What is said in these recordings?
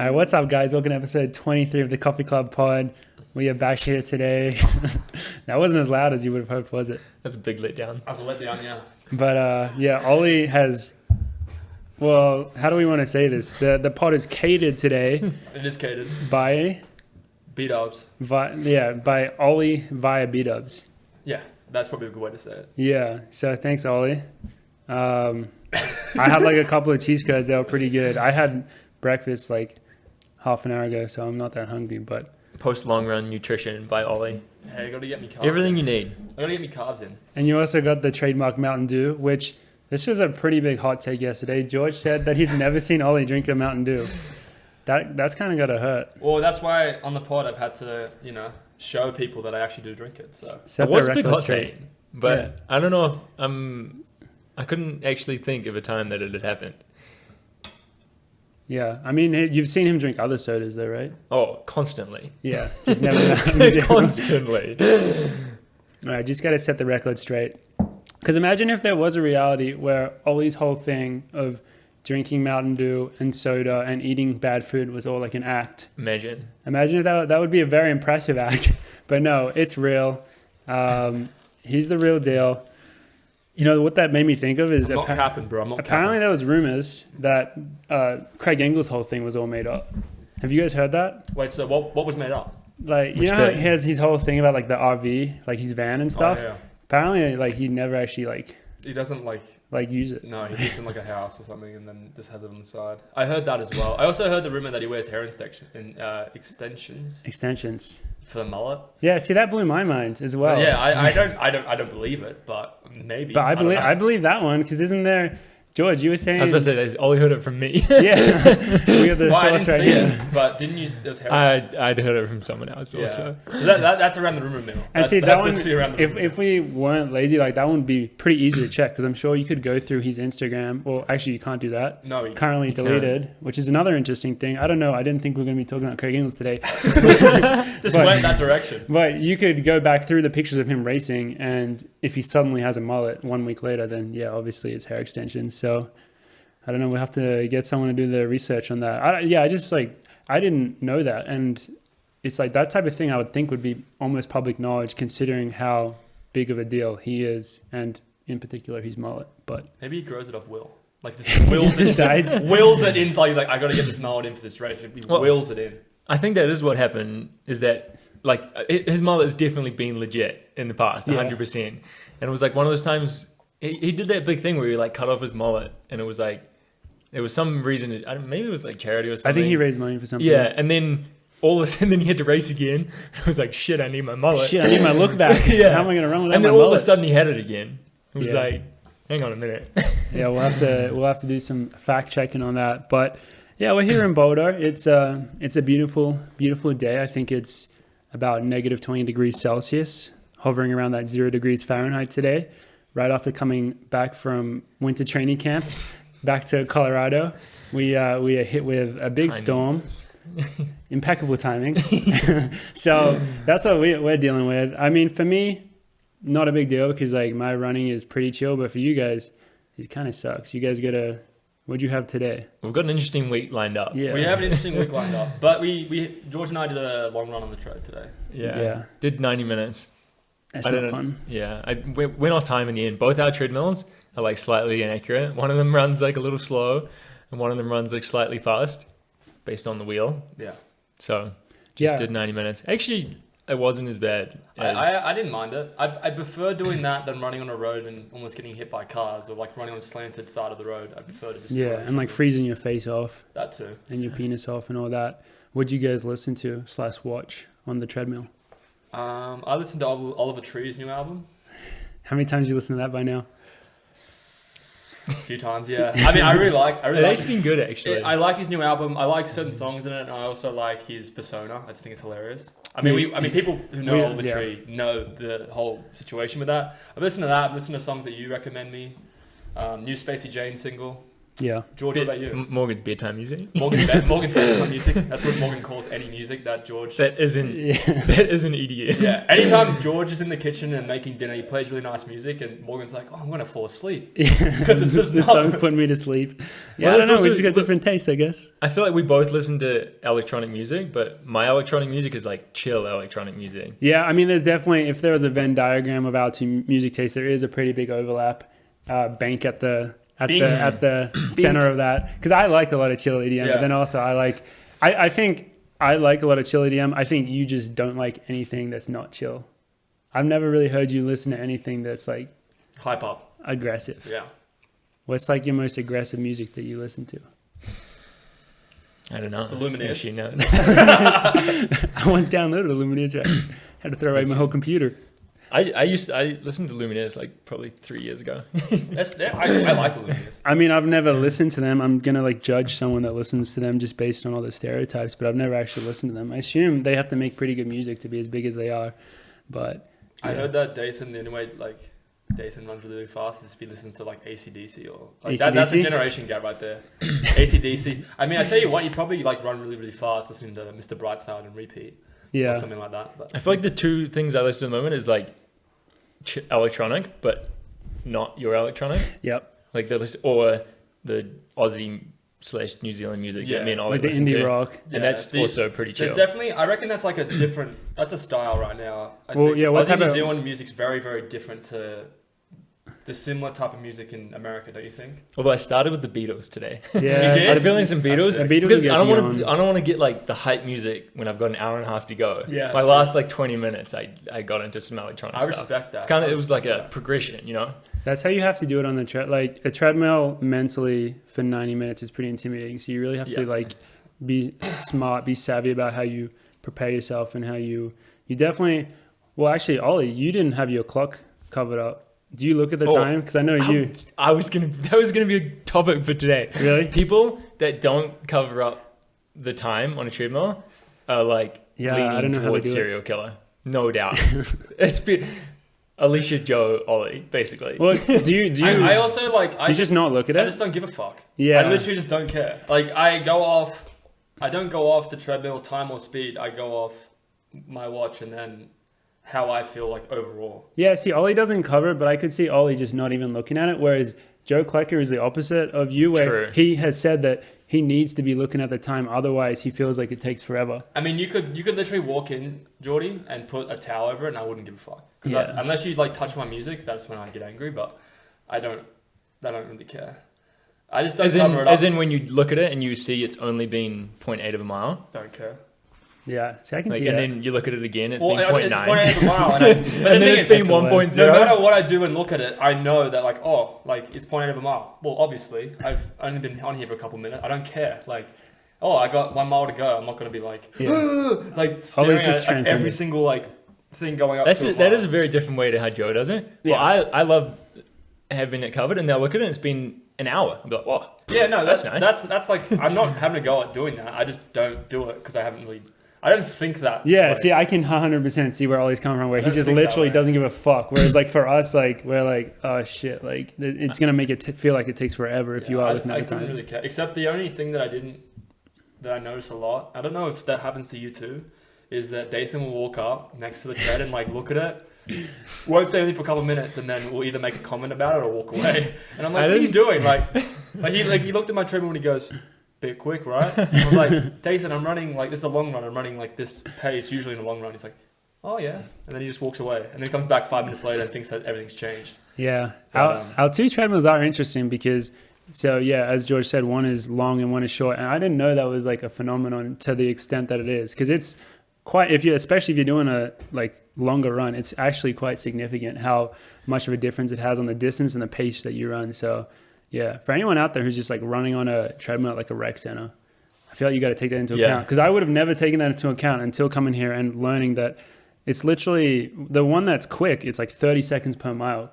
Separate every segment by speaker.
Speaker 1: right, what's up, guys? Welcome to episode 23 of the Coffee Club Pod. We are back here today. That wasn't as loud as you would have hoped, was it?
Speaker 2: That's a big letdown.
Speaker 3: That's a letdown, yeah.
Speaker 1: But yeah, Ollie has. Well, how do we want to say this? The pod is catered today.
Speaker 3: It is catered.
Speaker 1: By
Speaker 3: B-dubs.
Speaker 1: By Ollie via B-dubs.
Speaker 3: Yeah, that's probably a good way to say it.
Speaker 1: Yeah, so thanks, Ollie. I had like a couple of cheese curds. They were pretty good. I had breakfast like half an hour ago, so I'm not that hungry. But
Speaker 2: Post long run nutrition by Ollie.
Speaker 3: Hey, you got to get me carbs.
Speaker 2: Everything
Speaker 3: in.
Speaker 2: you need.
Speaker 3: I got to get me carbs in.
Speaker 1: And you also got the trademark Mountain Dew, which this was a pretty big hot take yesterday. George said that he'd never seen Ollie drink a Mountain Dew. That's kind of got to hurt.
Speaker 3: Well, that's why on the pod I've had to, show people that I actually do drink it. So
Speaker 1: Set
Speaker 2: It was
Speaker 1: the
Speaker 2: a big
Speaker 1: record
Speaker 2: hot
Speaker 1: straight.
Speaker 2: take, but
Speaker 1: Yeah.
Speaker 2: I don't know if I couldn't actually think of a time that it had happened.
Speaker 1: Yeah, I mean, you've seen him drink other sodas though, right?
Speaker 2: Oh, constantly.
Speaker 1: Yeah, just never Mountain Dew.
Speaker 2: Constantly.
Speaker 1: All right, just got to set the record straight. Because imagine if there was a reality where Ollie's whole thing of drinking Mountain Dew and soda and eating bad food was all like an act.
Speaker 2: Imagine
Speaker 1: Imagine if that would be a very impressive act. But no, it's real. He's the real deal. You know what that made me think of is
Speaker 3: I'm not capping, bro. I'm not
Speaker 1: apparently there was rumors that Craig Engle's whole thing was all made up. Have you guys heard that?
Speaker 3: capping. Wait, so what was made up?
Speaker 1: Like, you
Speaker 2: Which
Speaker 1: know how
Speaker 2: bit?
Speaker 1: he has his whole thing about like the RV, like his van and stuff?
Speaker 3: Oh, yeah.
Speaker 1: Apparently, like, he never actually
Speaker 3: He doesn't
Speaker 1: use it.
Speaker 3: no, he lives in like a house or something and then just has it on the side. I heard that as well. I also heard the rumor that he wears hair extensions
Speaker 1: Extensions.
Speaker 3: for the mullet.
Speaker 1: Yeah, see, that blew my mind as well.
Speaker 3: But yeah, I don't believe it, but maybe.
Speaker 1: But
Speaker 3: don't know.
Speaker 1: I believe that one, because isn't there, George, you were saying...
Speaker 2: I was about to say, Ollie heard it from me.
Speaker 1: Yeah, we got the
Speaker 3: Well, I
Speaker 1: source
Speaker 3: didn't
Speaker 1: right
Speaker 3: see
Speaker 1: here.
Speaker 3: it, but didn't you? There's hair.
Speaker 2: I'd heard it from someone else
Speaker 3: Yeah.
Speaker 2: also.
Speaker 3: So that's around the rumor mill.
Speaker 1: And
Speaker 3: That's,
Speaker 1: see,
Speaker 3: that's
Speaker 1: that one,
Speaker 3: literally around the rumor mill.
Speaker 1: if we weren't lazy, like, that one would be pretty easy to check, because I'm sure you could go through his Instagram. Well, actually, you can't do that.
Speaker 3: No, he
Speaker 1: Currently
Speaker 2: You
Speaker 1: deleted, which is another interesting thing. I don't know. I didn't think we were going to be talking about Craig Engels today.
Speaker 3: just
Speaker 1: but-
Speaker 3: went that direction.
Speaker 1: But you could go back through the pictures of him racing, and if he suddenly has a mullet 1 week later, then yeah, obviously it's hair extensions. So I don't know. We'll have to get someone to do the research on that. I didn't know that, and it's like that type of thing I would think would be almost public knowledge, considering how big of a deal he is, and in particular his mullet. But
Speaker 3: Maybe he grows it off will. Like just wills
Speaker 1: decides.
Speaker 3: wills it in. Like I got to get this mullet in for this race. He
Speaker 2: Well,
Speaker 3: wills it in.
Speaker 2: I think that is what happened, is that like his mullet has definitely been legit in the past, 100%. And it was like one of those times he did that big thing where he like cut off his mullet, and it was like, there was some reason, maybe it was like charity or something.
Speaker 1: I think he raised money for something.
Speaker 2: Yeah, and then all of a sudden, then he had to race again. I was like, shit, I need my mullet.
Speaker 1: Shit, I need my look back.
Speaker 2: Yeah.
Speaker 1: How am I going to run without
Speaker 2: And
Speaker 1: my
Speaker 2: then all of a
Speaker 1: mullet?
Speaker 2: sudden, he had it again. It was
Speaker 1: Yeah.
Speaker 2: like, hang on a minute.
Speaker 1: Yeah, we'll have to do some fact checking on that. But yeah, we're here in Boulder. It's a beautiful, beautiful day. I think it's about negative 20 degrees Celsius, hovering around that 0 degrees Fahrenheit today, right after coming back from winter training camp, back to Colorado. We are hit with a big storm. Impeccable timing. So that's what we're dealing with. I mean, for me, not a big deal, because like my running is pretty chill, but for you guys, it kind of sucks. You guys what'd you have today?
Speaker 2: We've got an interesting week lined up.
Speaker 1: Yeah.
Speaker 3: We have an interesting week lined up, but we George and I did a long run on the trail today.
Speaker 1: Yeah.
Speaker 2: Did 90 minutes.
Speaker 1: That's
Speaker 2: I
Speaker 1: not
Speaker 2: didn't-
Speaker 1: fun.
Speaker 2: Yeah. We went off time in the end. Both our treadmills are like slightly inaccurate. One of them runs like a little slow, and one of them runs like slightly fast based on the wheel.
Speaker 3: Yeah,
Speaker 2: So just
Speaker 1: Yeah.
Speaker 2: did 90 minutes. Actually, it wasn't as bad.
Speaker 3: I didn't mind it. I prefer doing that than running on a road and almost getting hit by cars, or like running on a slanted side of the road. I prefer to just
Speaker 1: Yeah,
Speaker 3: run
Speaker 1: and like freezing your face off
Speaker 3: that too.
Speaker 1: and your penis off and all that. What'd you guys listen to / watch on the treadmill?
Speaker 3: I listened to Oliver Tree's new album
Speaker 1: How many times you listen to that by now?
Speaker 3: a few times. Yeah, I mean, I really like.
Speaker 2: It's been good actually.
Speaker 3: I like his new album. I like certain songs in it, and I also like his persona. I just think it's hilarious. I mean, people who know Oliver Tree know the whole situation with that. I've listened to that. I've listened to songs that you recommend me. New Spacey Jane single.
Speaker 1: Yeah.
Speaker 3: George, what about you?
Speaker 2: Morgan's bedtime music.
Speaker 3: Morgan's bedtime music. That's what Morgan calls any music that George.
Speaker 2: That isn't EDM.
Speaker 3: Yeah. Anytime George is in the kitchen and making dinner, he plays really nice music, and Morgan's like, "Oh, I'm gonna fall asleep." Because it's just
Speaker 1: this song's putting me to sleep. Yeah, I don't know. We just got different tastes, I guess.
Speaker 2: I feel like we both listen to electronic music, but my electronic music is like chill electronic music.
Speaker 1: Yeah, I mean, there's definitely, if there was a Venn diagram of our two music tastes, there is a pretty big overlap. Bank at the center of that, because I like a lot of chill EDM, but then also I think I like a lot of chill EDM. I think you just don't like anything that's not chill. I've never really heard you listen to anything that's like
Speaker 3: hype up,
Speaker 1: aggressive.
Speaker 3: Yeah.
Speaker 1: What's like your most aggressive music that you listen to?
Speaker 2: I don't know.
Speaker 3: The Lumineers.
Speaker 2: She knows.
Speaker 1: I once downloaded a Lumineers record. Had to throw away my whole computer.
Speaker 2: I listened to Lumineers like probably 3 years ago.
Speaker 3: I like the Lumineers.
Speaker 1: I mean, I've never listened to them. I'm gonna like judge someone that listens to them just based on all the stereotypes, but I've never actually listened to them. I assume they have to make pretty good music to be as big as they are, but yeah.
Speaker 3: I heard that Dathan, the only way like Dathan runs really fast is if he listens to like AC/DC or like that's a generation gap right there. AC/DC. I mean, I tell you what, you probably like run really, really fast listening to Mr. Brightside and repeat.
Speaker 1: Yeah.
Speaker 3: Or something like that. But.
Speaker 2: I feel like the two things I listen to at the moment is like electronic, but not your electronic.
Speaker 1: Yep.
Speaker 2: Like or the Aussie/New Zealand music that me and Ollie
Speaker 1: like the
Speaker 2: listen
Speaker 1: indie
Speaker 2: to.
Speaker 1: rock.
Speaker 2: And that's also pretty chill.
Speaker 3: There's definitely, I reckon that's like a different, that's a style right now. I
Speaker 1: well,
Speaker 3: think
Speaker 1: yeah, what type
Speaker 3: New
Speaker 1: of
Speaker 3: Zealand music's very, very different to the similar type of music in America, don't you think?
Speaker 2: Although I started with the Beatles today.
Speaker 1: Yeah,
Speaker 3: You did?
Speaker 2: I was feeling some Beatles.
Speaker 1: The Beatles
Speaker 2: because
Speaker 1: will
Speaker 2: I
Speaker 1: get
Speaker 2: don't
Speaker 1: you
Speaker 2: want to get like the hype music when I've got an hour and a half to go.
Speaker 3: Yeah,
Speaker 2: my last like 20 minutes, I got into some electronic stuff.
Speaker 3: I respect that.
Speaker 2: Kind of, it was like a progression, you know.
Speaker 1: That's how you have to do it on the like a treadmill mentally for 90 minutes is pretty intimidating. So you really have to like be smart, be savvy about how you prepare yourself and how you definitely. Well, actually, Ollie, you didn't have your clock covered up. Do you look at the time? Because I know you.
Speaker 2: That was gonna be a topic for today.
Speaker 1: Really?
Speaker 2: People that don't cover up the time on a treadmill are like leaning towards serial killer. No doubt. It's been Alicia, Joe, Ollie, basically.
Speaker 1: Well, do you?
Speaker 3: I also like.
Speaker 1: Do you just not look at it?
Speaker 3: I just don't give a fuck.
Speaker 1: Yeah.
Speaker 3: I literally just don't care. Like I don't go off the treadmill time or speed. I go off my watch and then how I feel like overall.
Speaker 1: Yeah, see, Ollie doesn't cover it, but I could see Ollie just not even looking at it, whereas Joe Klecker is the opposite of you, where he has said that he needs to be looking at the time, otherwise he feels like it takes forever.
Speaker 3: I mean, you could literally walk in, Geordie, and put a towel over it, and I wouldn't give a fuck. Because unless you like touch my music, that's when I'd get angry, but I don't really care. I just don't cover it up.
Speaker 2: As in when you look at it and you see it's only been 0.8 of a mile?
Speaker 3: Don't care.
Speaker 1: Yeah, see, I can see
Speaker 2: and
Speaker 1: that.
Speaker 2: And then you look at it again, it's been 0.9.
Speaker 3: It's 0.8 of a mile. And then
Speaker 2: it's been 1.0.
Speaker 3: No matter what I do and look at it, I know that like, it's 0.8 of a mile. Well, obviously, I've only been on here for a couple minutes. I don't care. Like, I got 1 mile to go. I'm not going to be like, like staring at every single like thing going up.
Speaker 2: That is a very different way to how Joe does it.
Speaker 1: Yeah.
Speaker 2: Well, I love having it covered, and they'll look at it and it's been an hour. I'll be like, whoa.
Speaker 3: Yeah, no,
Speaker 2: that's nice.
Speaker 3: That's like, I'm not having a go at doing that. I just don't do it because I don't think that.
Speaker 1: Yeah, see, I can 100% see where Ollie's coming from, where he just literally doesn't give a fuck. Whereas, like, for us, like, we're like, oh, shit, like, it's going to make it feel like it takes forever if you are looking at the time.
Speaker 3: I didn't really care. Except the only thing that I noticed a lot, I don't know if that happens to you too, is that Dathan will walk up next to the tread and, like, look at it. Won't say anything for a couple of minutes, and then we'll either make a comment about it or walk away. And I'm like, what are you doing? He looked at my treadmill and he goes, bit quick, right? I was like, Dathan, I'm running like this is a long run. I'm running like this pace usually in a long run. He's like, oh yeah, and then he just walks away, and then comes back 5 minutes later and thinks that everything's changed.
Speaker 1: Yeah, our two treadmills are interesting because, as George said, one is long and one is short, and I didn't know that was like a phenomenon to the extent that it is, because it's quite especially if you're doing a like longer run, it's actually quite significant how much of a difference it has on the distance and the pace that you run. So. Yeah, for anyone out there who's just like running on a treadmill at like a rec center, I feel like you got to take that into account, because I would have never taken that into account until coming here and learning that it's literally the one that's quick. It's like 30 seconds per mile,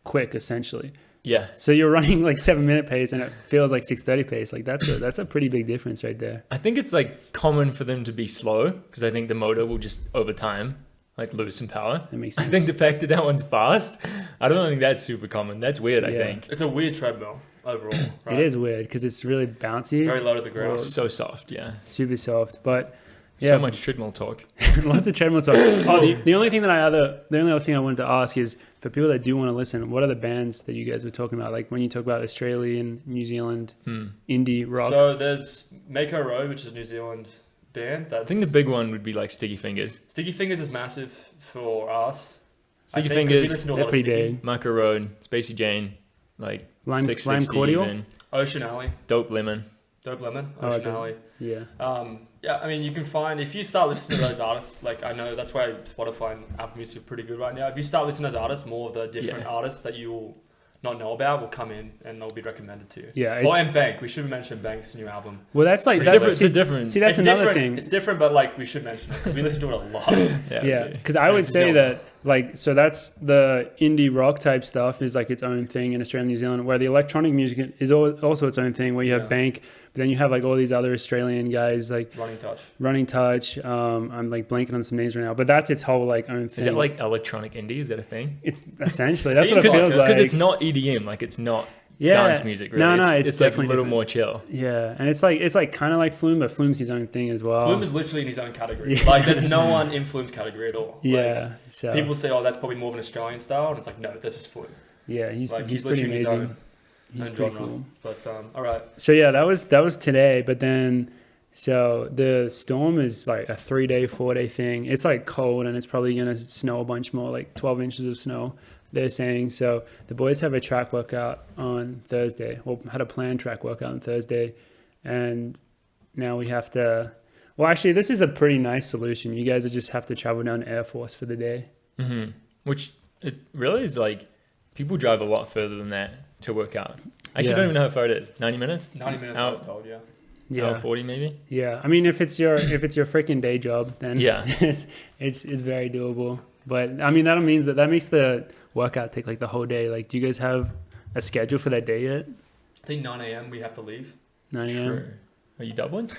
Speaker 1: quick essentially.
Speaker 2: Yeah.
Speaker 1: So you're running like 7-minute pace and it feels like 6:30 pace. Like that's a pretty big difference right there.
Speaker 2: I think it's like common for them to be slow because I think the motor will just over time like lose some power.
Speaker 1: That makes sense.
Speaker 2: I think the fact that one's fast, I don't think that's super common. That's weird, I think.
Speaker 3: It's a weird treadmill. overall. Right?
Speaker 1: It is weird because it's really bouncy,
Speaker 3: Very low to the ground.
Speaker 2: So soft, yeah.
Speaker 1: super soft. But yeah,
Speaker 2: So much treadmill talk.
Speaker 1: lots of treadmill talk. Oh, the only other thing I wanted to ask is for people that do want to listen, what are the bands that you guys were talking about? Like when you talk about Australian, New Zealand, indie rock.
Speaker 3: So there's Mako Road, which is a New Zealand band.
Speaker 2: I think the big one would be like Sticky Fingers.
Speaker 3: Sticky Fingers is massive for us.
Speaker 2: Sticky
Speaker 3: I think, 'cause we
Speaker 2: Fingers,
Speaker 3: listen to a
Speaker 1: they're
Speaker 3: lot of
Speaker 1: pretty
Speaker 3: Sticky.
Speaker 1: big.
Speaker 2: Micro Road, Spacey Jane, like
Speaker 1: Lime
Speaker 2: 660
Speaker 1: Cordial?
Speaker 2: even.
Speaker 3: Ocean Alley,
Speaker 2: Dope Lemon.
Speaker 3: Dope Lemon,
Speaker 1: Oh,
Speaker 3: Ocean
Speaker 1: okay.
Speaker 3: Alley.
Speaker 1: Yeah.
Speaker 3: Yeah, I mean, you can find, if you start listening to those artists, like I know that's why Spotify and Apple Music are pretty good right now. If you start listening to those artists, more of the different artists that you will not know about will come in and they'll be recommended to you.
Speaker 1: Yeah.
Speaker 3: Oh, and Bank. We should mention Bank's new album.
Speaker 1: Well, that's like,
Speaker 2: It's
Speaker 1: that's
Speaker 2: different.
Speaker 1: See, that's
Speaker 3: It's
Speaker 1: another
Speaker 3: different.
Speaker 1: thing.
Speaker 3: It's different, but like we should mention it because we listen to it a lot.
Speaker 1: Yeah,
Speaker 2: we do.
Speaker 1: because I would
Speaker 3: It's
Speaker 1: say
Speaker 3: genre.
Speaker 1: that like, so that's the indie rock type stuff is like its own thing in Australia and New Zealand, where the electronic music is also its own thing, where you have
Speaker 3: Yeah.
Speaker 1: Bank, but then you have like all these other Australian guys like
Speaker 3: Running
Speaker 1: Touch.
Speaker 3: Touch.
Speaker 1: I'm like blanking on some names right now, but that's its whole like own thing.
Speaker 2: Is it like electronic indie? Is that a thing?
Speaker 1: It's essentially that's what it
Speaker 3: Seems
Speaker 1: feels like.
Speaker 2: Because it's not EDM, like it's not
Speaker 1: yeah.
Speaker 2: dance music. Really.
Speaker 1: No,
Speaker 2: it's
Speaker 1: definitely
Speaker 2: like a little
Speaker 1: different.
Speaker 2: more chill.
Speaker 1: Yeah, and it's like kind of like Flume, but Flume's his own thing as well.
Speaker 3: Flume is literally in his own category.
Speaker 1: Yeah.
Speaker 3: Like there's no one in Flume's category at all.
Speaker 1: Yeah,
Speaker 3: Like,
Speaker 1: so
Speaker 3: people say, oh, that's probably more of an Australian style, and it's like, no, this is Flume.
Speaker 1: yeah, he's
Speaker 3: Like
Speaker 1: he's pretty
Speaker 3: literally his
Speaker 1: amazing.
Speaker 3: own
Speaker 1: He's
Speaker 3: own
Speaker 1: pretty
Speaker 3: genre.
Speaker 1: cool.
Speaker 3: But all right.
Speaker 1: So yeah, that was today, but then so the storm is like a 3-day, 4-day thing. It's like cold and it's probably gonna snow a bunch more, like 12 inches of snow. They're saying so. The boys have a track workout on Thursday. Well, had a planned track workout on Thursday, and now we have to. Well, actually, this is a pretty nice solution. You guys just have to travel down to Air Force for the day.
Speaker 2: Mm-hmm. Which it really is like people drive a lot further than that to work out. I actually
Speaker 1: Yeah.
Speaker 2: don't even know how far it is. 90 minutes?
Speaker 3: 90 minutes, I was told, yeah.
Speaker 1: Yeah,
Speaker 2: Hour 40 maybe?
Speaker 1: yeah. I mean, if it's your freaking day job, then
Speaker 2: Yeah.
Speaker 1: it's very doable. But I mean, that means that makes the workout take like the whole day. Like, do you guys have a schedule for that day yet?
Speaker 3: I think 9 a.m. we have to leave.
Speaker 1: 9 a.m.
Speaker 2: True. Are you doubling?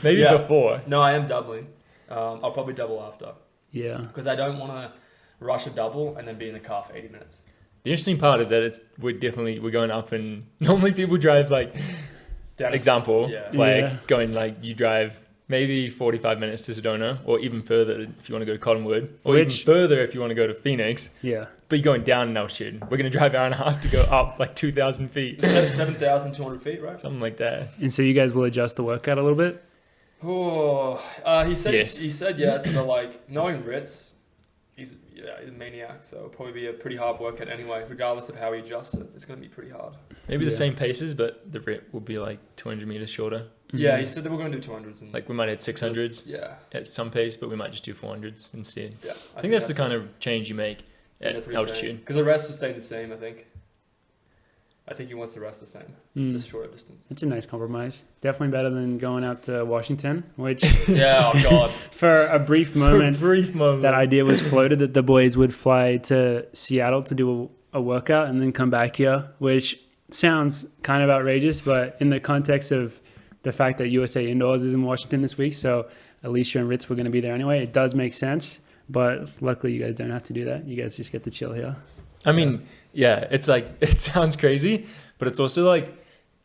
Speaker 2: Maybe
Speaker 3: Yeah.
Speaker 2: before.
Speaker 3: No, I am doubling. I'll probably double after
Speaker 1: Yeah,
Speaker 3: because I don't want to rush a double and then be in the car for 80 minutes.
Speaker 2: The interesting part is that we're going up, and normally people drive like
Speaker 3: Down
Speaker 2: example
Speaker 3: Yeah.
Speaker 2: flag
Speaker 1: Yeah.
Speaker 2: going like you drive maybe 45 minutes to Sedona, or even further if you want to go to Cottonwood, or even further if you want to go to Phoenix.
Speaker 1: yeah.
Speaker 2: But you're going down in altitude. We're going to drive an hour and a half to go up like 2,000 feet,
Speaker 3: 7,200 feet, right?
Speaker 2: something like that.
Speaker 1: And so you guys will adjust the workout a little bit.
Speaker 3: Oh, he said
Speaker 2: Yes.
Speaker 3: he said yes, but like knowing Ritz, he's a maniac, so it'll probably be a pretty hard workout anyway, regardless of how he adjusts it. It's going to be pretty hard.
Speaker 2: Maybe the
Speaker 1: Yeah.
Speaker 2: same paces, but the rip will be like 200 meters shorter.
Speaker 3: Yeah,
Speaker 1: Mhm.
Speaker 3: he said that we're going to do 200s. And,
Speaker 2: Like we might hit 600s
Speaker 3: yeah,
Speaker 2: at some pace, but we might just do 400s instead.
Speaker 3: yeah.
Speaker 2: I think that's the kind of change you make at
Speaker 3: that's what he's saying.
Speaker 2: altitude.
Speaker 3: Because the rest will stay the same, I think. I think he wants the rest the same,
Speaker 1: Mm.
Speaker 3: just shorter distance.
Speaker 1: It's a nice compromise. Definitely better than going out to Washington, which
Speaker 3: Yeah, oh god.
Speaker 1: for a brief moment,
Speaker 2: Brief moment.
Speaker 1: that idea was floated that the boys would fly to Seattle to do a workout and then come back here, which sounds kind of outrageous, but in the context of the fact that USA Indoors is in Washington this week, so Alicia and Ritz were going to be there anyway, it does make sense. But luckily, you guys don't have to do that. You guys just get to chill here.
Speaker 2: I mean, yeah, it's like, it sounds crazy, but it's also like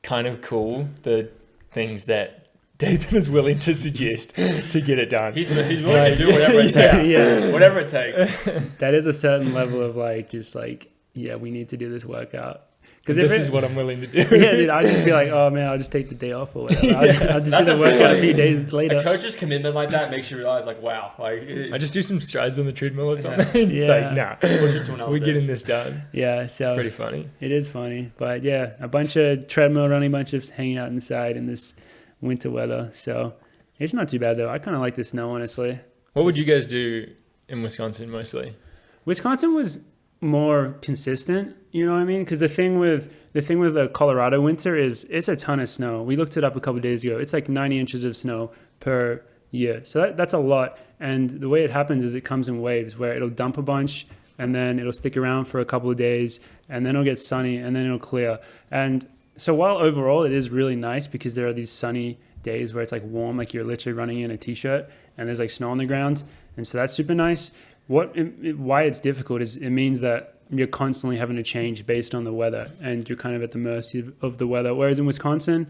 Speaker 2: kind of cool, the things that Dathan is willing to suggest to get it done.
Speaker 3: He's willing to do whatever it takes.
Speaker 1: Yeah.
Speaker 3: Whatever it takes.
Speaker 1: That is a certain level of like, just like, yeah, we need to do this workout.
Speaker 2: Because this is what I'm willing to do.
Speaker 1: Yeah, dude, I'll just be like, oh man, I'll just take the day off or whatever. I'll just do
Speaker 3: That's
Speaker 1: the
Speaker 3: the
Speaker 1: workout a
Speaker 3: thing.
Speaker 1: few days later.
Speaker 3: A coach's commitment like that makes you realize, like, wow, like
Speaker 2: I just do some strides on the treadmill or
Speaker 3: Yeah.
Speaker 2: something. It's
Speaker 1: Yeah.
Speaker 2: like, nah,
Speaker 3: push it to another
Speaker 2: we're
Speaker 3: day.
Speaker 2: getting this done.
Speaker 1: Yeah,
Speaker 2: It's
Speaker 1: so
Speaker 2: pretty funny.
Speaker 1: it is funny. But yeah, a bunch of treadmill running, a bunch of hanging out inside in this winter weather. So it's not too bad though. I kind of like the snow, honestly.
Speaker 2: What would you guys do in Wisconsin mostly?
Speaker 1: Wisconsin was more consistent, you know what I mean? Because the thing with the Colorado winter is it's a ton of snow. We looked it up a couple of days ago. It's like 90 inches of snow per year. So that's a lot. And the way it happens is it comes in waves where it'll dump a bunch and then it'll stick around for a couple of days and then it'll get sunny and then it'll clear. And so while overall it is really nice because there are these sunny days where it's like warm, like you're literally running in a t-shirt and there's like snow on the ground. And so that's super nice. why it's difficult is it means that you're constantly having to change based on the weather, and you're kind of at the mercy of the weather. Whereas in Wisconsin,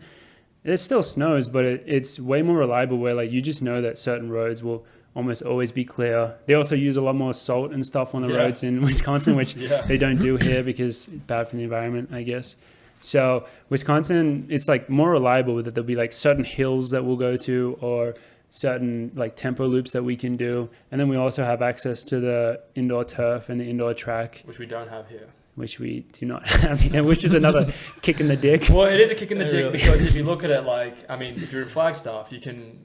Speaker 1: it still snows, but it's way more reliable, where like you just know that certain roads will almost always be clear. They also use a lot more salt and stuff on the roads in Wisconsin, which they don't do here because it's bad for the environment, I guess. So Wisconsin, it's like more reliable with it. There'll be like certain hills that we'll go to, or certain like tempo loops that we can do. And then we also have access to the indoor turf and the indoor track,
Speaker 3: which we don't have here.
Speaker 1: Which we do not have here, which is another kick in the dick.
Speaker 3: Well, it is a kick in the dick because if you look at it, like, I mean, if you're in Flagstaff,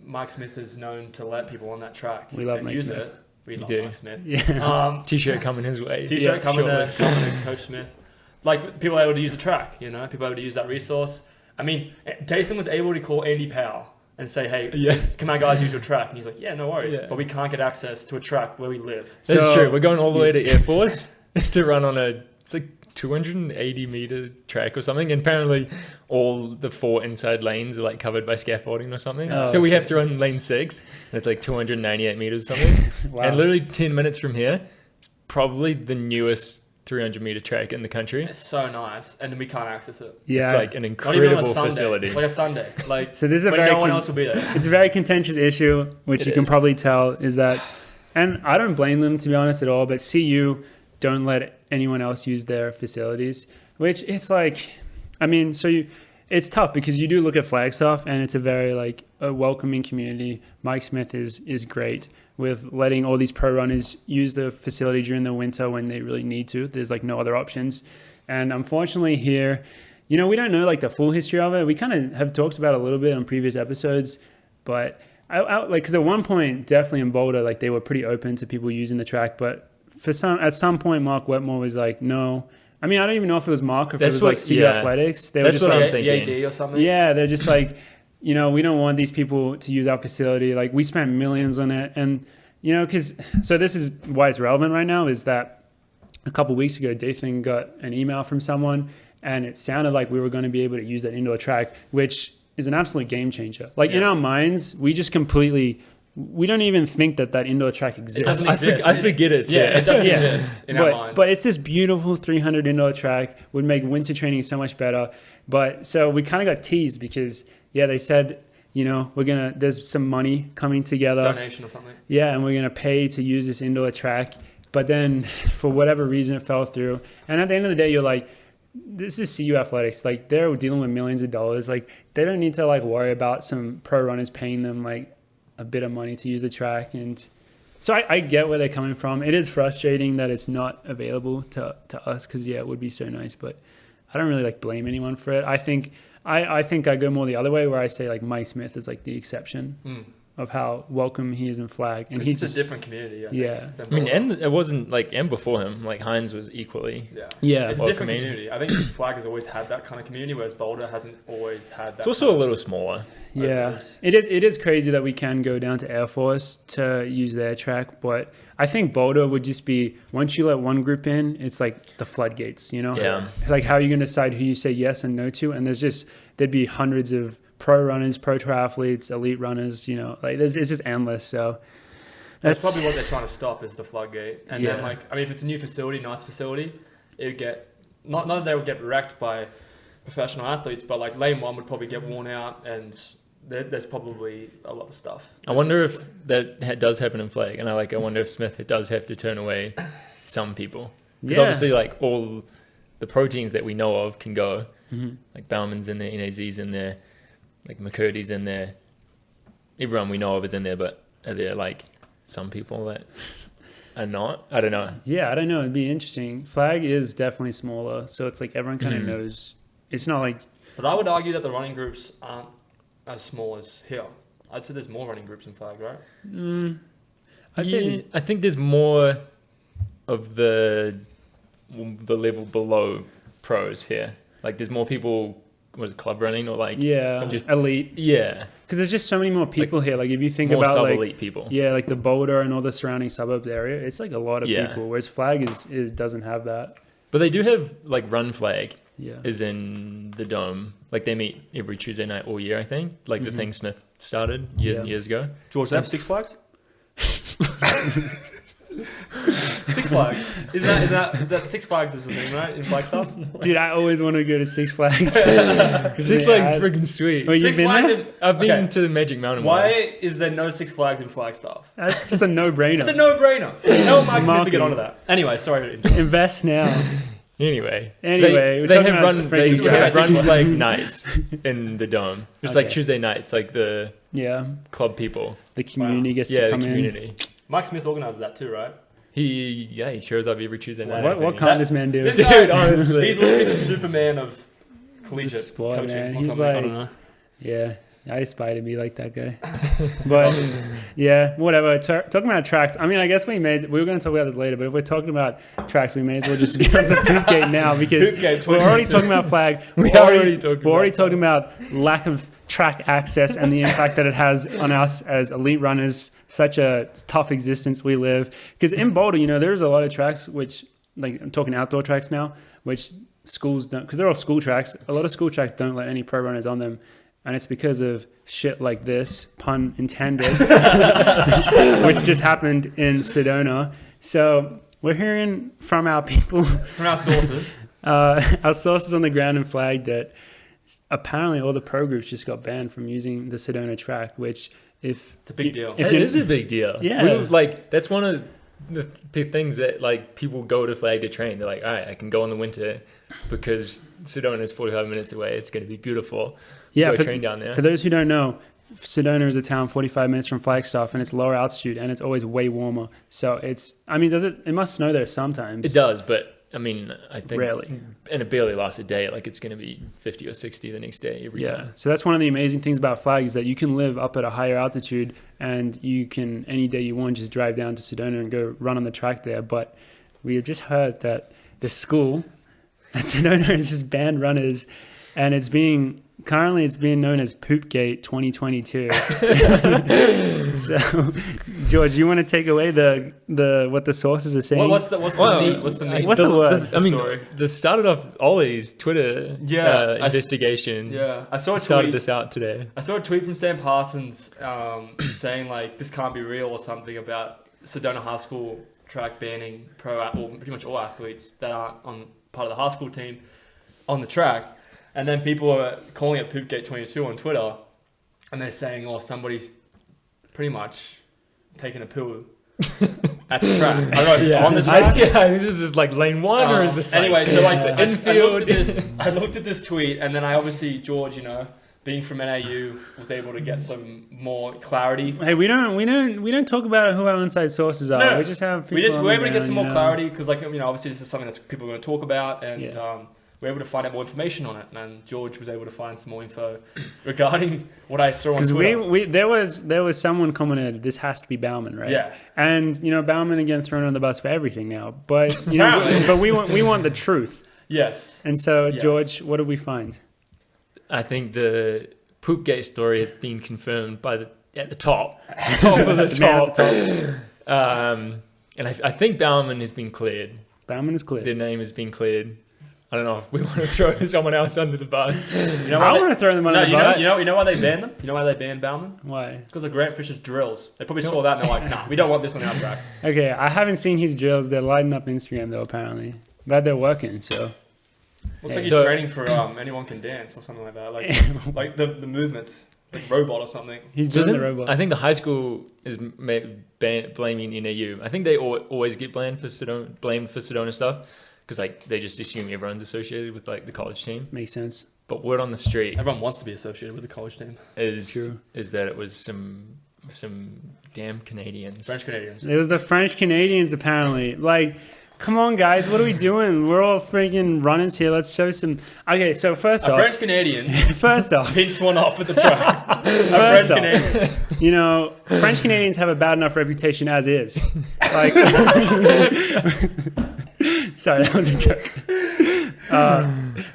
Speaker 3: Mike Smith is known to let people on that track.
Speaker 1: We love Mike Smith.
Speaker 3: It. We love Mike Smith.
Speaker 1: Yeah.
Speaker 2: T-shirt coming his way.
Speaker 3: T-shirt coming to Coach Smith. Like, people are able to use the track, you know? People are able to use that resource. I mean, Dathan was able to call Andy Powell and say, hey, can my guys use your track? And he's like, yeah, no worries. Yeah. But we can't get access to a track where we live.
Speaker 2: That's true. We're going all the way to Air Force to run on it's like 280 meter track or something, and apparently all the 4 inside lanes are like covered by scaffolding or something. So we have to run lane 6, and it's like 298 meters or something. Wow. And literally 10 minutes from here, it's probably the newest 300 meter track in the country.
Speaker 3: It's so nice, and then we can't access it.
Speaker 1: Yeah,
Speaker 2: it's like an incredible facility.
Speaker 3: Like a Sunday, like
Speaker 1: so. There's a
Speaker 3: no one else will be there.
Speaker 1: It's a very contentious issue, which you can probably tell is that, and I don't blame them to be honest at all. But CU don't let anyone else use their facilities, which it's like, I mean, it's tough because you do look at Flagstaff and it's a very like a welcoming community. Mike Smith is great with letting all these pro runners use the facility during the winter when they really need to. There's like no other options. And unfortunately here, we don't know like the full history of it. We kind of have talked about it a little bit on previous episodes, but I like, cause at one point, definitely in Boulder, like they were pretty open to people using the track, but at some point, Mark Wetmore was like, no. I mean, I don't even know if it was Mark or if it was like CU Athletics. They were just
Speaker 2: what
Speaker 3: like,
Speaker 2: I'm thinking.
Speaker 3: EAD or something?
Speaker 1: Yeah, they're just like, we don't want these people to use our facility. Like, we spent millions on it. And, so this is why it's relevant right now, is that a couple of weeks ago, Dathan got an email from someone, and it sounded like we were going to be able to use that indoor track, which is an absolute game changer. Like, in our minds, we just we don't even think that indoor track exists.
Speaker 3: It doesn't exist.
Speaker 2: I forget it.
Speaker 3: Yeah, it doesn't exist in our minds.
Speaker 1: But it's this beautiful 300 indoor track, would make winter training so much better. But so we kind of got teased because, they said, there's some money coming together.
Speaker 3: Donation or something.
Speaker 1: Yeah, and we're going to pay to use this indoor track. But then for whatever reason, it fell through. And at the end of the day, you're like, this is CU Athletics. Like, they're dealing with millions of dollars. Like, they don't need to like worry about some pro runners paying them like a bit of money to use the track. And so I get where they're coming from. It is frustrating that it's not available to us because it would be so nice, but I don't really like blame anyone for it. I think I go more the other way, where I say like Mike Smith is like the exception of how welcome he is in Flag, and he's
Speaker 3: just a different community.
Speaker 2: I mean, and it wasn't like, and before him, like Hines was equally.
Speaker 1: Yeah,
Speaker 3: it's a different community. I think Flag has always had that kind of community, whereas Boulder hasn't always had that.
Speaker 2: It's also a little smaller.
Speaker 1: Yeah, it is crazy that we can go down to Air Force to use their track, but I think Boulder would just be, once you let one group in, it's like the floodgates,
Speaker 2: Yeah.
Speaker 1: Like, how are you going to decide who you say yes and no to? And there'd be hundreds of pro runners, pro triathletes, elite runners, like it's just endless. So
Speaker 3: that's probably what they're trying to stop, is the floodgate. And then if it's a new facility, nice facility, it would get, not that they would get wrecked by professional athletes, but like lane 1 would probably get worn out, and there's probably a lot of stuff.
Speaker 2: I wonder if that does happen in Flag, and I wonder if Smith does have to turn away some people, because obviously like all the proteins that we know of can go, like Bauman's in there, NAZ's in there, like McCurdy's in there, everyone we know of is in there, but are there like some people that are not? I don't know.
Speaker 1: Yeah, I don't know. It'd be interesting. Flag is definitely smaller, so it's like everyone kind of knows. It's not like.
Speaker 3: But I would argue that the running groups aren't as small as here. I'd say there's more running groups in Flag, right?
Speaker 2: I think there's more of the level below pros here. Like, there's more people. Was it club running or like
Speaker 1: just elite?
Speaker 2: Yeah,
Speaker 1: because there's just so many more people here. Like, if you think
Speaker 2: more
Speaker 1: about
Speaker 2: sub-elite people,
Speaker 1: like the Boulder and all the surrounding suburbs area, it's like a lot of people. Whereas Flag doesn't have that.
Speaker 2: But they do have like Run Flag.
Speaker 1: Yeah,
Speaker 2: is in the Dome. Like, they meet every Tuesday night all year, I think. Like the thing Smith started years and years ago.
Speaker 3: George, they have Six Flags? Six Flags. Is that Six Flags is the thing, right? In Flagstaff?
Speaker 1: Dude, I always want to go to Six Flags.
Speaker 2: Six Flags is freaking sweet.
Speaker 1: Oh, you've been there?
Speaker 2: I've been to the Magic Mountain.
Speaker 3: Why is there no Six Flags in Flagstaff?
Speaker 1: That's just a no-brainer.
Speaker 3: It's a no-brainer. Tell Mike Smith to get onto that. Anyway, sorry.
Speaker 1: Invest now.
Speaker 2: Anyway,
Speaker 1: we're
Speaker 2: they
Speaker 1: talking
Speaker 2: have
Speaker 1: about
Speaker 2: run
Speaker 1: freaking tracks.
Speaker 2: flag nights in the dome. It's like Tuesday nights, like the club people.
Speaker 1: The community gets to come
Speaker 2: the community.
Speaker 3: Mike Smith organizes that too, right?
Speaker 2: He shows up every Tuesday night.
Speaker 1: What can't this man do?
Speaker 2: Dude, honestly.
Speaker 3: He's literally the Superman of collegiate
Speaker 1: sport,
Speaker 3: coaching.
Speaker 1: man.
Speaker 3: Or
Speaker 1: He's
Speaker 3: something.
Speaker 1: like,
Speaker 3: I don't know.
Speaker 1: Yeah, I aspire to be like that guy. But yeah, whatever. Talking about tracks, I mean, I guess we were going to talk about this later, but if we're talking about tracks, we may as well just get onto Poopgate now because we're already talking about flag. We're already talking about lack of track access and the impact that it has on us as elite runners. Such a tough existence we live. Because in Boulder, there's a lot of tracks which, like, I'm talking outdoor tracks now, which schools don't, because they're all school tracks. A lot of school tracks don't let any pro runners on them. And it's because of shit like this, pun intended, which just happened in Sedona. So we're hearing from our people,
Speaker 3: from our sources,
Speaker 1: our sources on the ground and flag that apparently all the pro groups just got banned from using the Sedona track, which it's
Speaker 3: a big deal.
Speaker 2: It is a big deal.
Speaker 1: Yeah.
Speaker 2: That's one of the things that like people go to flag to train. They're like, all right, I can go in the winter because Sedona is 45 minutes away. It's going to be beautiful.
Speaker 1: Yeah,
Speaker 2: train down there.
Speaker 1: For those who don't know, Sedona is a town 45 minutes from Flagstaff, and it's lower altitude, and it's always way warmer. So it must snow there sometimes.
Speaker 2: It does, but I mean, I think
Speaker 1: rarely.
Speaker 2: And it barely lasts a day. Like it's going to be 50 or 60 the next day every time.
Speaker 1: So that's one of the amazing things about flag is that you can live up at a higher altitude, and you can any day you want just drive down to Sedona and go run on the track there. But we have just heard that the school at Sedona has just banned runners, and currently it's being known as Poopgate2022. So, George, you want to take away the what the sources are saying?
Speaker 3: What's the meat? What's the meat?
Speaker 1: What's the word?
Speaker 2: The started off Ollie's Twitter investigation.
Speaker 3: I saw a tweet.
Speaker 2: Started this out today.
Speaker 3: I saw a tweet from Sam Parsons saying like this can't be real or something about Sedona High School track banning pretty much all athletes that aren't on part of the high school team on the track. And then people are calling it Poopgate22 on Twitter, and they're saying, somebody's pretty much taking a pill at the track. I don't know if it's on the track.
Speaker 2: This is just like lane one, or is this
Speaker 3: anyway? So like
Speaker 2: the infield?
Speaker 3: I looked at this tweet, and then I obviously George, being from NAU, was able to get some more clarity.
Speaker 1: Hey, we don't talk about who our inside sources are.
Speaker 3: No.
Speaker 1: We just have people.
Speaker 3: We're able to get some more clarity because obviously this is something that people are going to talk about, and we're able to find out more information on it, and George was able to find some more info regarding what I saw on Twitter.
Speaker 1: Because there was someone commented, this has to be Bauman, right?
Speaker 3: Yeah.
Speaker 1: And Bauman again thrown on the bus for everything now, but but we want the truth.
Speaker 3: Yes.
Speaker 1: And so George, what did we find?
Speaker 2: I think the Poopgate story has been confirmed at the top of the top. And I think Bauman has been cleared.
Speaker 1: Bauman is cleared.
Speaker 2: Their name has been cleared. I don't know if we want to throw someone else under the bus.
Speaker 1: I want to throw them under the bus.
Speaker 3: You know why they banned them? You know why they banned Bauman?
Speaker 1: Why?
Speaker 3: It's because of Grant Fisher's drills. They probably saw that and they're like, nah, we don't want this on our track.
Speaker 1: Okay, I haven't seen his drills. They're lighting up Instagram though, apparently. But they're working, so.
Speaker 3: Looks like he's training for Anyone Can Dance or something like that. Like the movements. Like robot or something.
Speaker 1: He's doing the robot.
Speaker 2: I think the high school is blaming NAU. I think they always get blamed for Sedona stuff. Because they just assume everyone's associated with the college team.
Speaker 1: Makes sense.
Speaker 2: But word on the street,
Speaker 3: everyone wants to be associated with the college team.
Speaker 2: Is that it was some damn Canadians,
Speaker 3: French Canadians.
Speaker 1: It was the French Canadians apparently. Come on, guys, what are we doing? We're all freaking runners here. Let's show some. Okay, so first off,
Speaker 3: French Canadian.
Speaker 1: First off,
Speaker 3: pinched one off at the track.
Speaker 1: First off, French Canadians have a bad enough reputation as is. Sorry, that was a joke.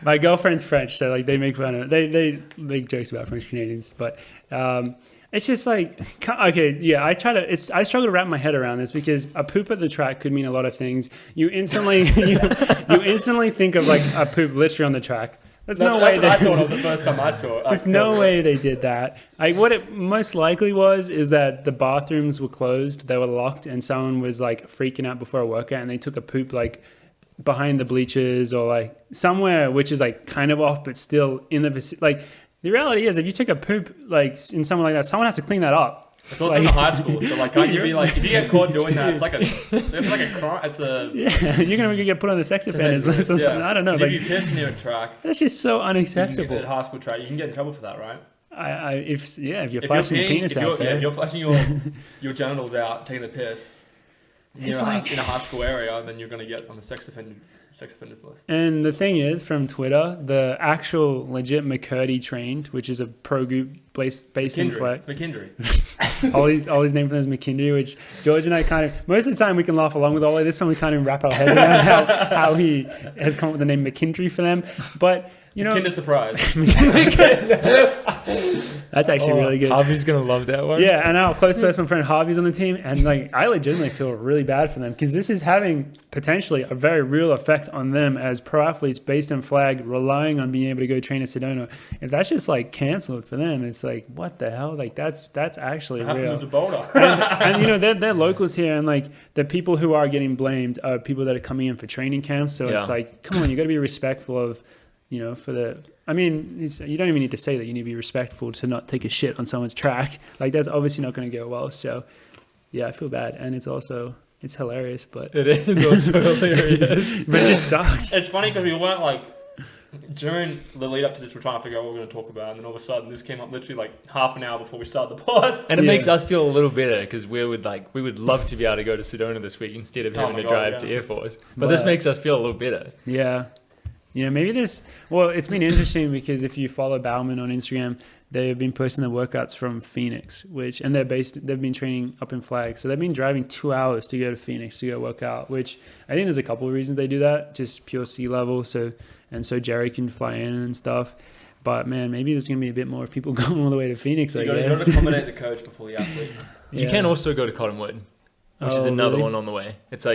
Speaker 1: My girlfriend's French, so they make fun of they make jokes about French Canadians, but it's just I struggle to wrap my head around this because a poop at the track could mean a lot of things. You instantly think of a poop literally on the track, There's
Speaker 3: That's
Speaker 1: no way
Speaker 3: what I thought of the first time I saw it.
Speaker 1: There's no way they did that. Like what it most likely was is that the bathrooms were closed, they were locked, and someone was like freaking out before a workout, and they took a poop like behind the bleachers or like somewhere which is like kind of off, but still in the vicinity. Like the reality is, if you take a poop like in somewhere like that, someone has to clean that up.
Speaker 3: It's also in the high school, so like, can't you be like, if you get caught doing that, it's like a crime. It's a
Speaker 1: You're gonna get put on the sex offenders list or something. I don't know.
Speaker 3: If
Speaker 1: Like,
Speaker 3: you piss near a track,
Speaker 1: that's just so unacceptable.
Speaker 3: at high school track, you can get in trouble for that, right?
Speaker 1: If you're flashing your penis out there,
Speaker 3: if you're flashing your genitals out, taking the piss,
Speaker 1: it's like
Speaker 3: in a high school area, then you're gonna get on the sex offenders list.
Speaker 1: And the thing is, from Twitter, the actual legit McCurdy trained, which is a pro group based in Flex.
Speaker 3: It's McKendry.
Speaker 1: Ollie's name for them is McKendry, which George and I kind of, most of the time we can laugh along with Ollie. This one we can't even wrap our heads around how he has come up with the name McKendry for them. But, you know.
Speaker 3: Kinder Surprise.
Speaker 1: That's actually really good.
Speaker 2: Harvey's going to love that one.
Speaker 1: Yeah, and our close personal friend Harvey's on the team. And like, I legitimately feel really bad for them because this is having potentially a very real effect on them as pro athletes based in flag, relying on being able to go train at Sedona. If that's just like canceled for them, it's like, what the hell? Like that's actually
Speaker 3: I have
Speaker 1: real.
Speaker 3: to move to Boulder.
Speaker 1: and you know, they're locals here, and like the people who are getting blamed are people that are coming in for training camps. So it's like, come on, you got to be respectful of, you know, for the. I mean, you don't even need to say that. You need to be respectful to not take a shit on someone's track. Like that's obviously not going to go well. So yeah, I feel bad, and it's hilarious, but
Speaker 2: it is also hilarious.
Speaker 1: But it just sucks.
Speaker 3: It's funny because we weren't like during the lead up to this, we're trying to figure out what we're going to talk about, and then all of a sudden this came up literally like half an hour before we started the pod.
Speaker 2: And it makes us feel a little better because we would love to be able to go to Sedona this week instead of having to drive to Air Force. But this makes us feel a little better.
Speaker 1: Yeah. You know, maybe it's been interesting because if you follow Bauman on Instagram, they've been posting their workouts from Phoenix, they've been training up in Flag. So they've been driving 2 hours to go to Phoenix to go work out, which I think there's a couple of reasons they do that, just pure sea level. So Jerry can fly in and stuff. But man, maybe there's going to be a bit more people going all the way to Phoenix, I guess.
Speaker 3: You've got to accommodate the coach before the athlete.
Speaker 2: You can also go to Cottonwood, which is another one on the way. It's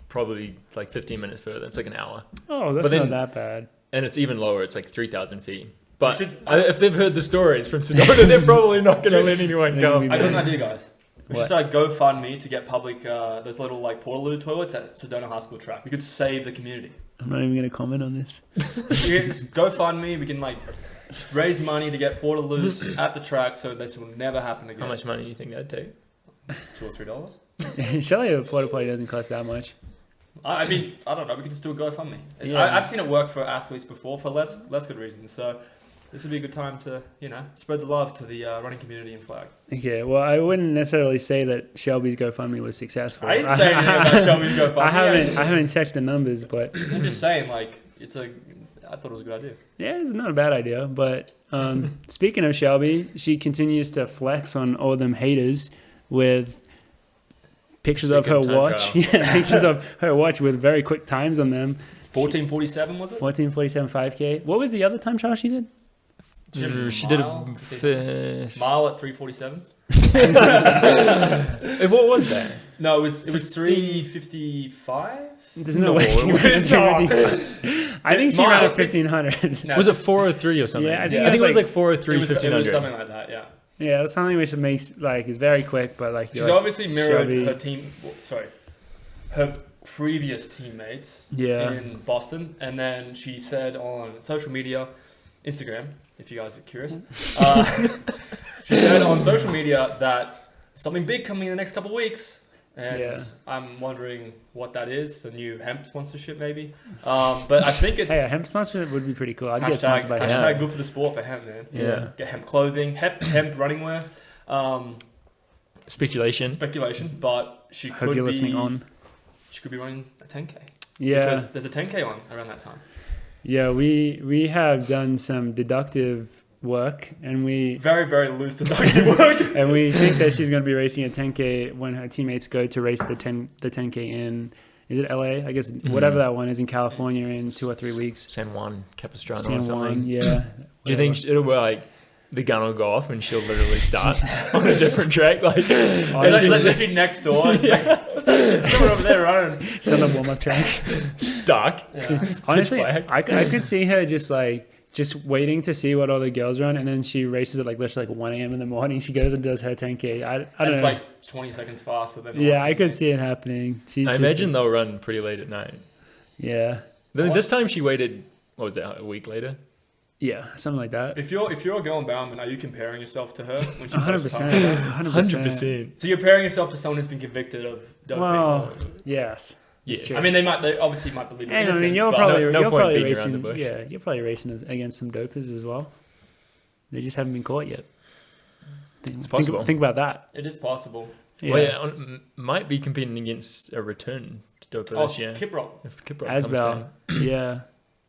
Speaker 2: probably like 15 minutes further. It's like an hour.
Speaker 1: Oh, that's not that bad.
Speaker 2: And it's even lower. It's like 3,000 feet. But if they've heard the stories from Sedona, they're probably not going to let anyone go.
Speaker 3: I got an idea, guys. We should start a GoFundMe to get public, those little like portaloo toilets at Sedona High School track. We could save the community.
Speaker 1: I'm not even going to comment on this.
Speaker 3: GoFundMe, we can like raise money to get portaloos at the track so this will never happen again.
Speaker 2: How much money do you think that'd take?
Speaker 3: $2 or $3?
Speaker 1: Surely a porta potty doesn't cost that much.
Speaker 3: I mean, I don't know. We could just do a GoFundMe. I've seen it work for athletes before for less good reasons. So this would be a good time to, you know, spread the love to the running community in Flag.
Speaker 1: Okay, well, I wouldn't necessarily say that Shelby's GoFundMe was successful.
Speaker 3: I didn't say anything about Shelby's GoFundMe.
Speaker 1: I haven't checked the numbers, but
Speaker 3: I'm just saying, like, I thought it was a good idea.
Speaker 1: Yeah, it's not a bad idea. But speaking of Shelby, she continues to flex on all them haters with pictures of her watch. Yeah, pictures of her watch with very quick times on them.
Speaker 3: 14:47 was it?
Speaker 1: 14:47 5K. What was the other time trial she did?
Speaker 2: She did a
Speaker 3: mile at 3:47.
Speaker 2: What was that?
Speaker 3: No, it was 3:55.
Speaker 1: There's no way she ran 3:55. I think she ran at 1500.
Speaker 2: No. Was it 403 or something?
Speaker 1: Yeah, I
Speaker 2: think it was like 403, 1500.
Speaker 3: It was something like that, yeah.
Speaker 1: Yeah, it was something which makes like it's very quick, but like
Speaker 3: she's obviously mirrored her her previous teammates in Boston, and then she said on social media, Instagram, if you guys are curious, she said on social media that something big coming in the next couple of weeks, and I'm wondering what that is. A new hemp sponsorship, maybe. But I think it's
Speaker 1: a hemp sponsorship would be pretty cool. I'd get sponsored by hemp.
Speaker 3: Hashtag good for the sport for hemp, man.
Speaker 2: Yeah.
Speaker 3: Get hemp clothing, hemp running wear.
Speaker 2: Speculation,
Speaker 1: Hope
Speaker 3: but she could
Speaker 1: you're listening on.
Speaker 3: She could be running a 10K.
Speaker 1: Yeah,
Speaker 3: because there's a 10K on around that time.
Speaker 1: Yeah, we have done some deductive work, and we
Speaker 3: very, very loose deductive work,
Speaker 1: and we think that she's going to be racing a 10K when her teammates go to race the 10K in. Is it LA? I guess whatever that one is in California in 2 or 3 weeks.
Speaker 2: San Juan Capistrano or something.
Speaker 1: Yeah.
Speaker 2: Do you think it'll be like the gun will go off and she'll literally start on a different track? Like,
Speaker 3: it's literally next door. It's like, someone over there running.
Speaker 1: It's on the warm-up track.
Speaker 2: It's dark.
Speaker 1: Yeah. Honestly, I could see her just like just waiting to see what all the girls run, and then she races at like literally like 1 a.m. in the morning. She goes and does her 10K. I don't know.
Speaker 3: It's like 20 seconds faster than.
Speaker 1: Yeah, I could see it happening.
Speaker 2: I imagine they'll run pretty late at night.
Speaker 1: Yeah.
Speaker 2: This time she waited. What was that? A week later.
Speaker 1: Yeah, something like that.
Speaker 3: If you're a girl in Bowerman, are you comparing yourself to her? When she
Speaker 1: 100%.
Speaker 2: 100%.
Speaker 3: So you're comparing yourself to someone who's been convicted of doping.
Speaker 1: Well, yes.
Speaker 2: Yes.
Speaker 3: I mean, they obviously might believe it.
Speaker 1: And I mean, you're probably racing. Yeah, you're probably racing against some dopers as well. They just haven't been caught yet.
Speaker 2: It's possible.
Speaker 1: Think about that.
Speaker 3: It is possible.
Speaker 1: Yeah.
Speaker 2: Well, yeah, might be competing against a return doper this year.
Speaker 3: Kiprop.
Speaker 2: If Kiprop
Speaker 1: Asbel.
Speaker 2: comes back.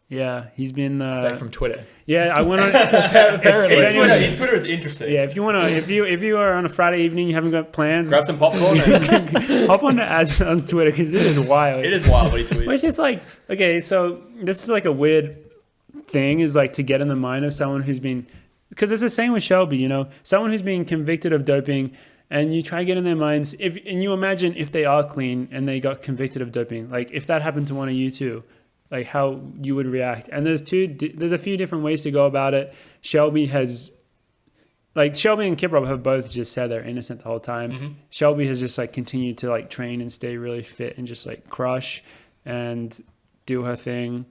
Speaker 1: Yeah, he's been
Speaker 2: back from Twitter.
Speaker 1: Yeah, I went on.
Speaker 2: Apparently,
Speaker 3: his Twitter is interesting.
Speaker 1: Yeah, if you are on a Friday evening, you haven't got plans,
Speaker 3: grab some popcorn and
Speaker 1: hop onto Asbel's Twitter because it is wild.
Speaker 3: It is wild what he tweets.
Speaker 1: It's just like, okay, so this is like a weird thing, is like to get in the mind of someone who's been, because it's the same with Shelby, you know, someone who's been convicted of doping, and you try to get in their minds, and you imagine if they are clean and they got convicted of doping, like if that happened to one of you too, like how you would react. And there's a few different ways to go about it. Shelby and Kiprop have both just said they're innocent the whole time.
Speaker 3: Mm-hmm.
Speaker 1: Shelby has just like continued to like train and stay really fit and just like crush and do her thing.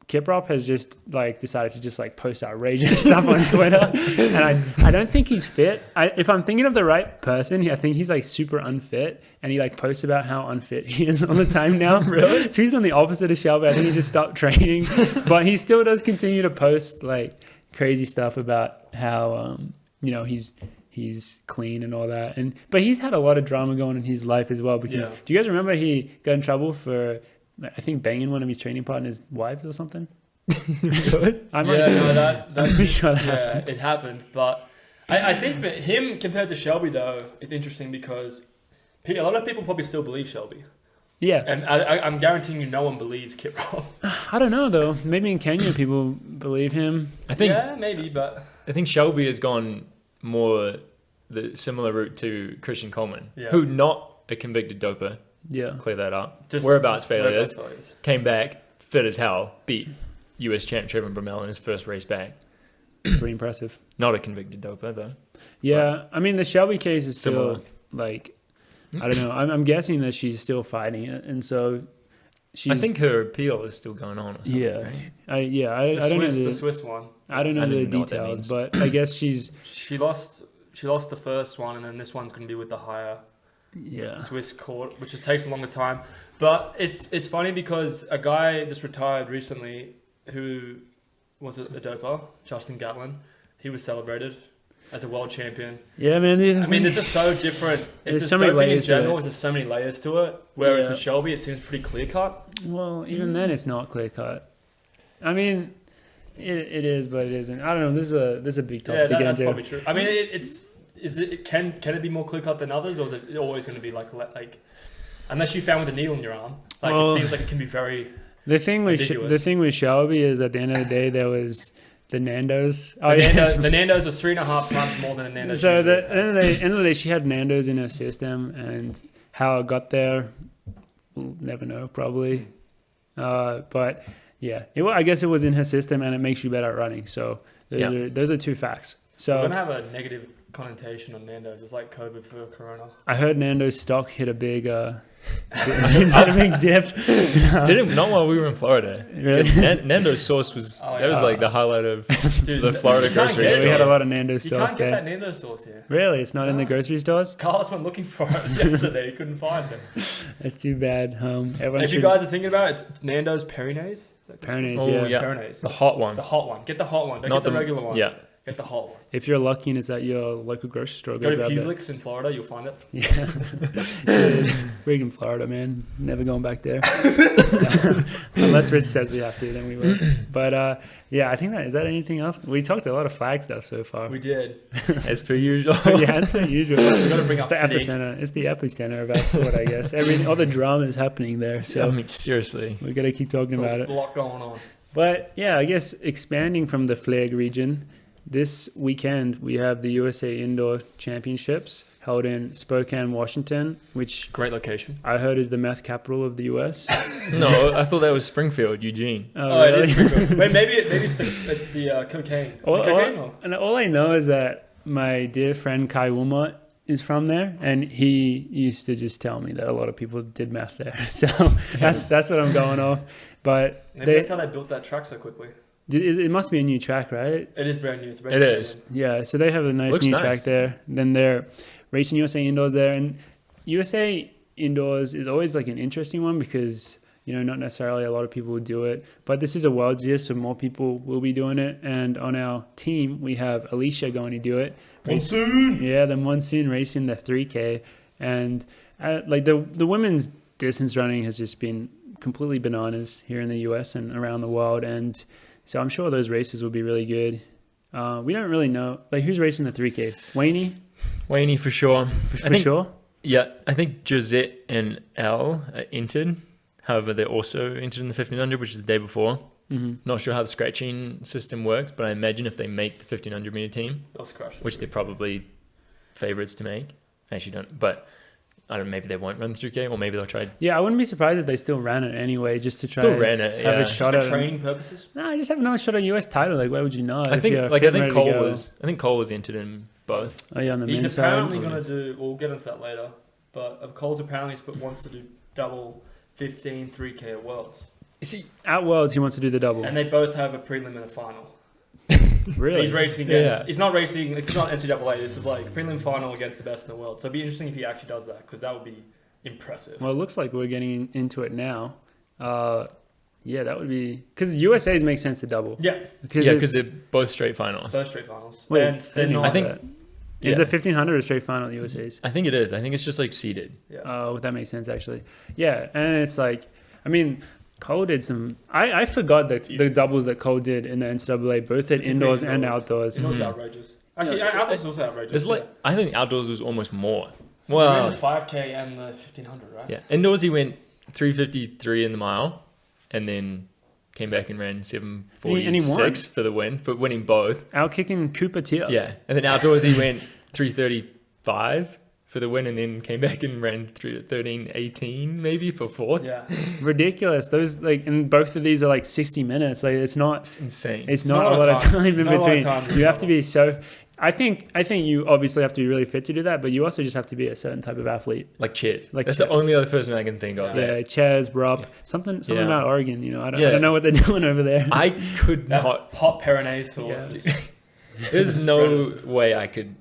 Speaker 1: Kiprop has just like decided to just like post outrageous stuff on Twitter, and I don't think he's fit. If I'm thinking of the right person, I think he's like super unfit, and he like posts about how unfit he is all the time now.
Speaker 2: Really?
Speaker 1: So he's on the opposite of Shelby. I think he just stopped training, but he still does continue to post like crazy stuff about how he's clean and all that. But he's had a lot of drama going in his life as well. Because do you guys remember he got in trouble for, I think, banging one of his training partner's wives or something?
Speaker 3: I'm pretty
Speaker 1: sure that happened.
Speaker 3: It happened. But I think for him compared to Shelby, though, it's interesting because a lot of people probably still believe Shelby.
Speaker 1: Yeah.
Speaker 3: And I'm guaranteeing you no one believes Kiprop.
Speaker 1: I don't know, though. Maybe in Kenya people believe him.
Speaker 3: Yeah, maybe, but...
Speaker 2: I think Shelby has gone more the similar route to Christian Coleman, who not a convicted doper.
Speaker 1: Yeah.
Speaker 2: Clear that up. Whereabouts failures. Came back, fit as hell, beat US champ Trevor Bromell in his first race back.
Speaker 1: Pretty impressive.
Speaker 2: Not a convicted doper, though.
Speaker 1: Yeah, I mean, the Shelby case is
Speaker 2: similar.
Speaker 1: Still, like, I don't know. I'm guessing that she's still fighting it, and so she's...
Speaker 2: I think her appeal is still going on or something, right?
Speaker 1: I don't know
Speaker 3: the Swiss one.
Speaker 1: I don't know the details, but I guess
Speaker 3: she lost the first one, and then this one's going to be with the higher Swiss court, which just takes a longer time. But it's funny because a guy just retired recently who was a doper, Justin Gatlin. He was celebrated as a world champion.
Speaker 1: Yeah, man.
Speaker 3: I mean, this is so different.
Speaker 1: There's so many layers
Speaker 3: in general. There's so many layers to it. Whereas with Shelby, it seems pretty clear cut.
Speaker 1: Well, even then, it's not clear cut. I mean, it is, but it isn't. I don't know. This is a big topic to get into.
Speaker 3: That's probably true. I mean, can it be more clear cut than others, or is it always going to be like unless you found with a needle in your arm? It seems like it can be very.
Speaker 1: The thing with Shelby is, at the end of the day, there was the Nando's.
Speaker 3: The Nando's was 3.5 times more than a Nando's.
Speaker 1: So at the end of the day, she had Nando's in her system, and how it got there, we'll never know, probably. But yeah, I guess it was in her system, and it makes you better at running. So those are two facts. So
Speaker 3: we're gonna have a negative connotation on Nando's. It's like COVID for Corona.
Speaker 1: I heard Nando's stock hit a big dip.
Speaker 2: Not while we were in Florida.
Speaker 1: Really?
Speaker 2: Nando's sauce was like the highlight of the Florida grocery store.
Speaker 1: We had a lot of Nando's sauce
Speaker 3: there. You can't get
Speaker 1: there.
Speaker 3: that Nando's sauce here.
Speaker 1: Really? It's not in the grocery stores?
Speaker 3: Carlos went looking for it yesterday. He couldn't find them.
Speaker 1: That's too bad.
Speaker 3: If you guys are thinking about it, it's Nando's Perinese.
Speaker 1: Perinese,
Speaker 3: Perinese.
Speaker 2: The hot one.
Speaker 3: The hot one. Get the hot one. Don't get the regular one.
Speaker 2: Yeah.
Speaker 3: Get the hot one.
Speaker 1: If you're lucky and it's at your local grocery store,
Speaker 3: go to Publix in Florida, you'll find it.
Speaker 1: Yeah. We're in Florida, man. Never going back there. Unless Rich says we have to, then we will. But I think is that anything else? We talked a lot of flag stuff so far.
Speaker 3: We did.
Speaker 2: As per usual.
Speaker 1: As per usual.
Speaker 3: We've got to bring
Speaker 1: up the epicenter. It's the epicenter of our sport, I guess. All the drama is happening there. So
Speaker 2: I mean, seriously.
Speaker 1: We got to keep talking about it.
Speaker 3: There's a lot going on.
Speaker 1: But yeah, I guess expanding from the flag region, this weekend we have the USA Indoor Championships held in Spokane, Washington, which
Speaker 3: Great location.
Speaker 1: I heard is the meth capital of the US.
Speaker 2: No, I thought that was Springfield, Eugene.
Speaker 3: Oh, it is pretty good. Wait, maybe it's the cocaine. Is it cocaine or?
Speaker 1: And all I know is that my dear friend Kai Wilmot is from there, and he used to just tell me that a lot of people did meth there. So that's what I'm going off. But
Speaker 3: Maybe that's how they built that track so quickly.
Speaker 1: It must be a new track, right?
Speaker 3: It is brand new. It's
Speaker 2: It is.
Speaker 1: Yeah, so they have a nice
Speaker 2: Looks
Speaker 1: new
Speaker 2: nice.
Speaker 1: track there. Then they're racing USA Indoors there, and USA Indoors is always like an interesting one because not necessarily a lot of people would do it, but this is a Worlds year, so more people will be doing it. And on our team, we have Alicia going to do it.
Speaker 3: Monsoon.
Speaker 1: Yeah, the Monsoon racing the 3K, and like the women's distance running has just been completely bananas here in the US and around the world, and so I'm sure those races will be really good. We don't really know like who's racing the 3K.
Speaker 2: Wayne for sure.
Speaker 1: For sure.
Speaker 2: Yeah, I think Josette and Elle are entered. However, they're also entered in the 1500, which is the day before.
Speaker 1: Mm-hmm.
Speaker 2: Not sure how the scratching system works, but I imagine if they make the 1500 meter team,
Speaker 3: They'll scratch.
Speaker 2: which they're probably favorites to make. I actually don't, but I don't. Maybe they won't run the 3K, or maybe they'll try.
Speaker 1: Yeah, I wouldn't be surprised if they still ran it anyway, just to try.
Speaker 2: Still ran it.
Speaker 1: Have
Speaker 2: Yeah.
Speaker 1: a shot
Speaker 3: for
Speaker 1: at
Speaker 3: training purposes.
Speaker 1: No, just have another shot at US title. Like, why would you not?
Speaker 2: I
Speaker 1: if
Speaker 2: think
Speaker 1: you're
Speaker 2: like
Speaker 1: fit
Speaker 2: I
Speaker 1: and
Speaker 2: think
Speaker 1: ready to
Speaker 2: Cole
Speaker 1: go?
Speaker 2: was. I think Cole was entered in both.
Speaker 1: Oh yeah, on the
Speaker 3: He's
Speaker 1: men's side.
Speaker 3: apparently going to do. We'll get into that later. But Cole's apparently wants to do double 15 3K at Worlds,
Speaker 2: You see,
Speaker 1: At Worlds, he wants to do the double.
Speaker 3: and they both have a prelim and a final.
Speaker 1: Really?
Speaker 3: He's racing against.
Speaker 2: Yeah.
Speaker 3: He's not racing. This is not NCAA. This is like prelim final against the best in the world. So it'd be interesting if he actually does that because that would be impressive.
Speaker 1: Well, it looks like we're getting into it now. Yeah, that would be because USA's make sense to double.
Speaker 3: Yeah,
Speaker 2: because they're both straight finals.
Speaker 3: those straight finals.
Speaker 1: Wait,
Speaker 3: and they're not.
Speaker 2: I think-
Speaker 1: is
Speaker 2: Yeah.
Speaker 1: the 1500 a straight final at USA's?
Speaker 2: I think it is. I think it's just like seeded.
Speaker 3: Yeah.
Speaker 1: Oh, that makes sense actually. Yeah, and it's like, I mean, Cole did some. I forgot that the doubles that Cole did in the NCAA, both at
Speaker 3: Particularly
Speaker 1: indoors and
Speaker 3: indoors.
Speaker 1: outdoors.
Speaker 3: It was
Speaker 2: Mhm.
Speaker 3: outrageous. Actually,
Speaker 1: Yeah,
Speaker 3: outdoors was also outrageous.
Speaker 2: It's like I think outdoors was almost more.
Speaker 3: we ran
Speaker 2: Well,
Speaker 3: the 5K and the 1500, right?
Speaker 2: yeah. Indoors he went 3:53 in the mile, and then came back and ran 7:46 for the win, for winning both.
Speaker 1: Out kicking Cooper Tier.
Speaker 2: Yeah, and then outdoors he went 3:35 for the win, and then came back and ran 13:18 maybe for fourth.
Speaker 3: Yeah.
Speaker 1: Ridiculous. Those like, and both of these are like 60 minutes. Like it's not.
Speaker 2: It's insane.
Speaker 1: It's not a lot of time in
Speaker 3: Not a lot of
Speaker 1: between.
Speaker 3: time
Speaker 1: You have to be so. I think you obviously have to be really fit to do that, but you also just have to be a certain type of athlete.
Speaker 2: like Cheers.
Speaker 1: Like
Speaker 2: That's
Speaker 1: Cheers.
Speaker 2: the only other person I can think of.
Speaker 1: Yeah,
Speaker 2: there.
Speaker 1: Chaz, Rupp, something
Speaker 2: Yeah.
Speaker 1: about Oregon. I don't
Speaker 2: Yeah.
Speaker 1: know what they're doing over there.
Speaker 2: I could
Speaker 3: That
Speaker 2: not.
Speaker 3: hot Pyrenees sauce.
Speaker 1: Yeah.
Speaker 3: Just-
Speaker 2: There's no way I could.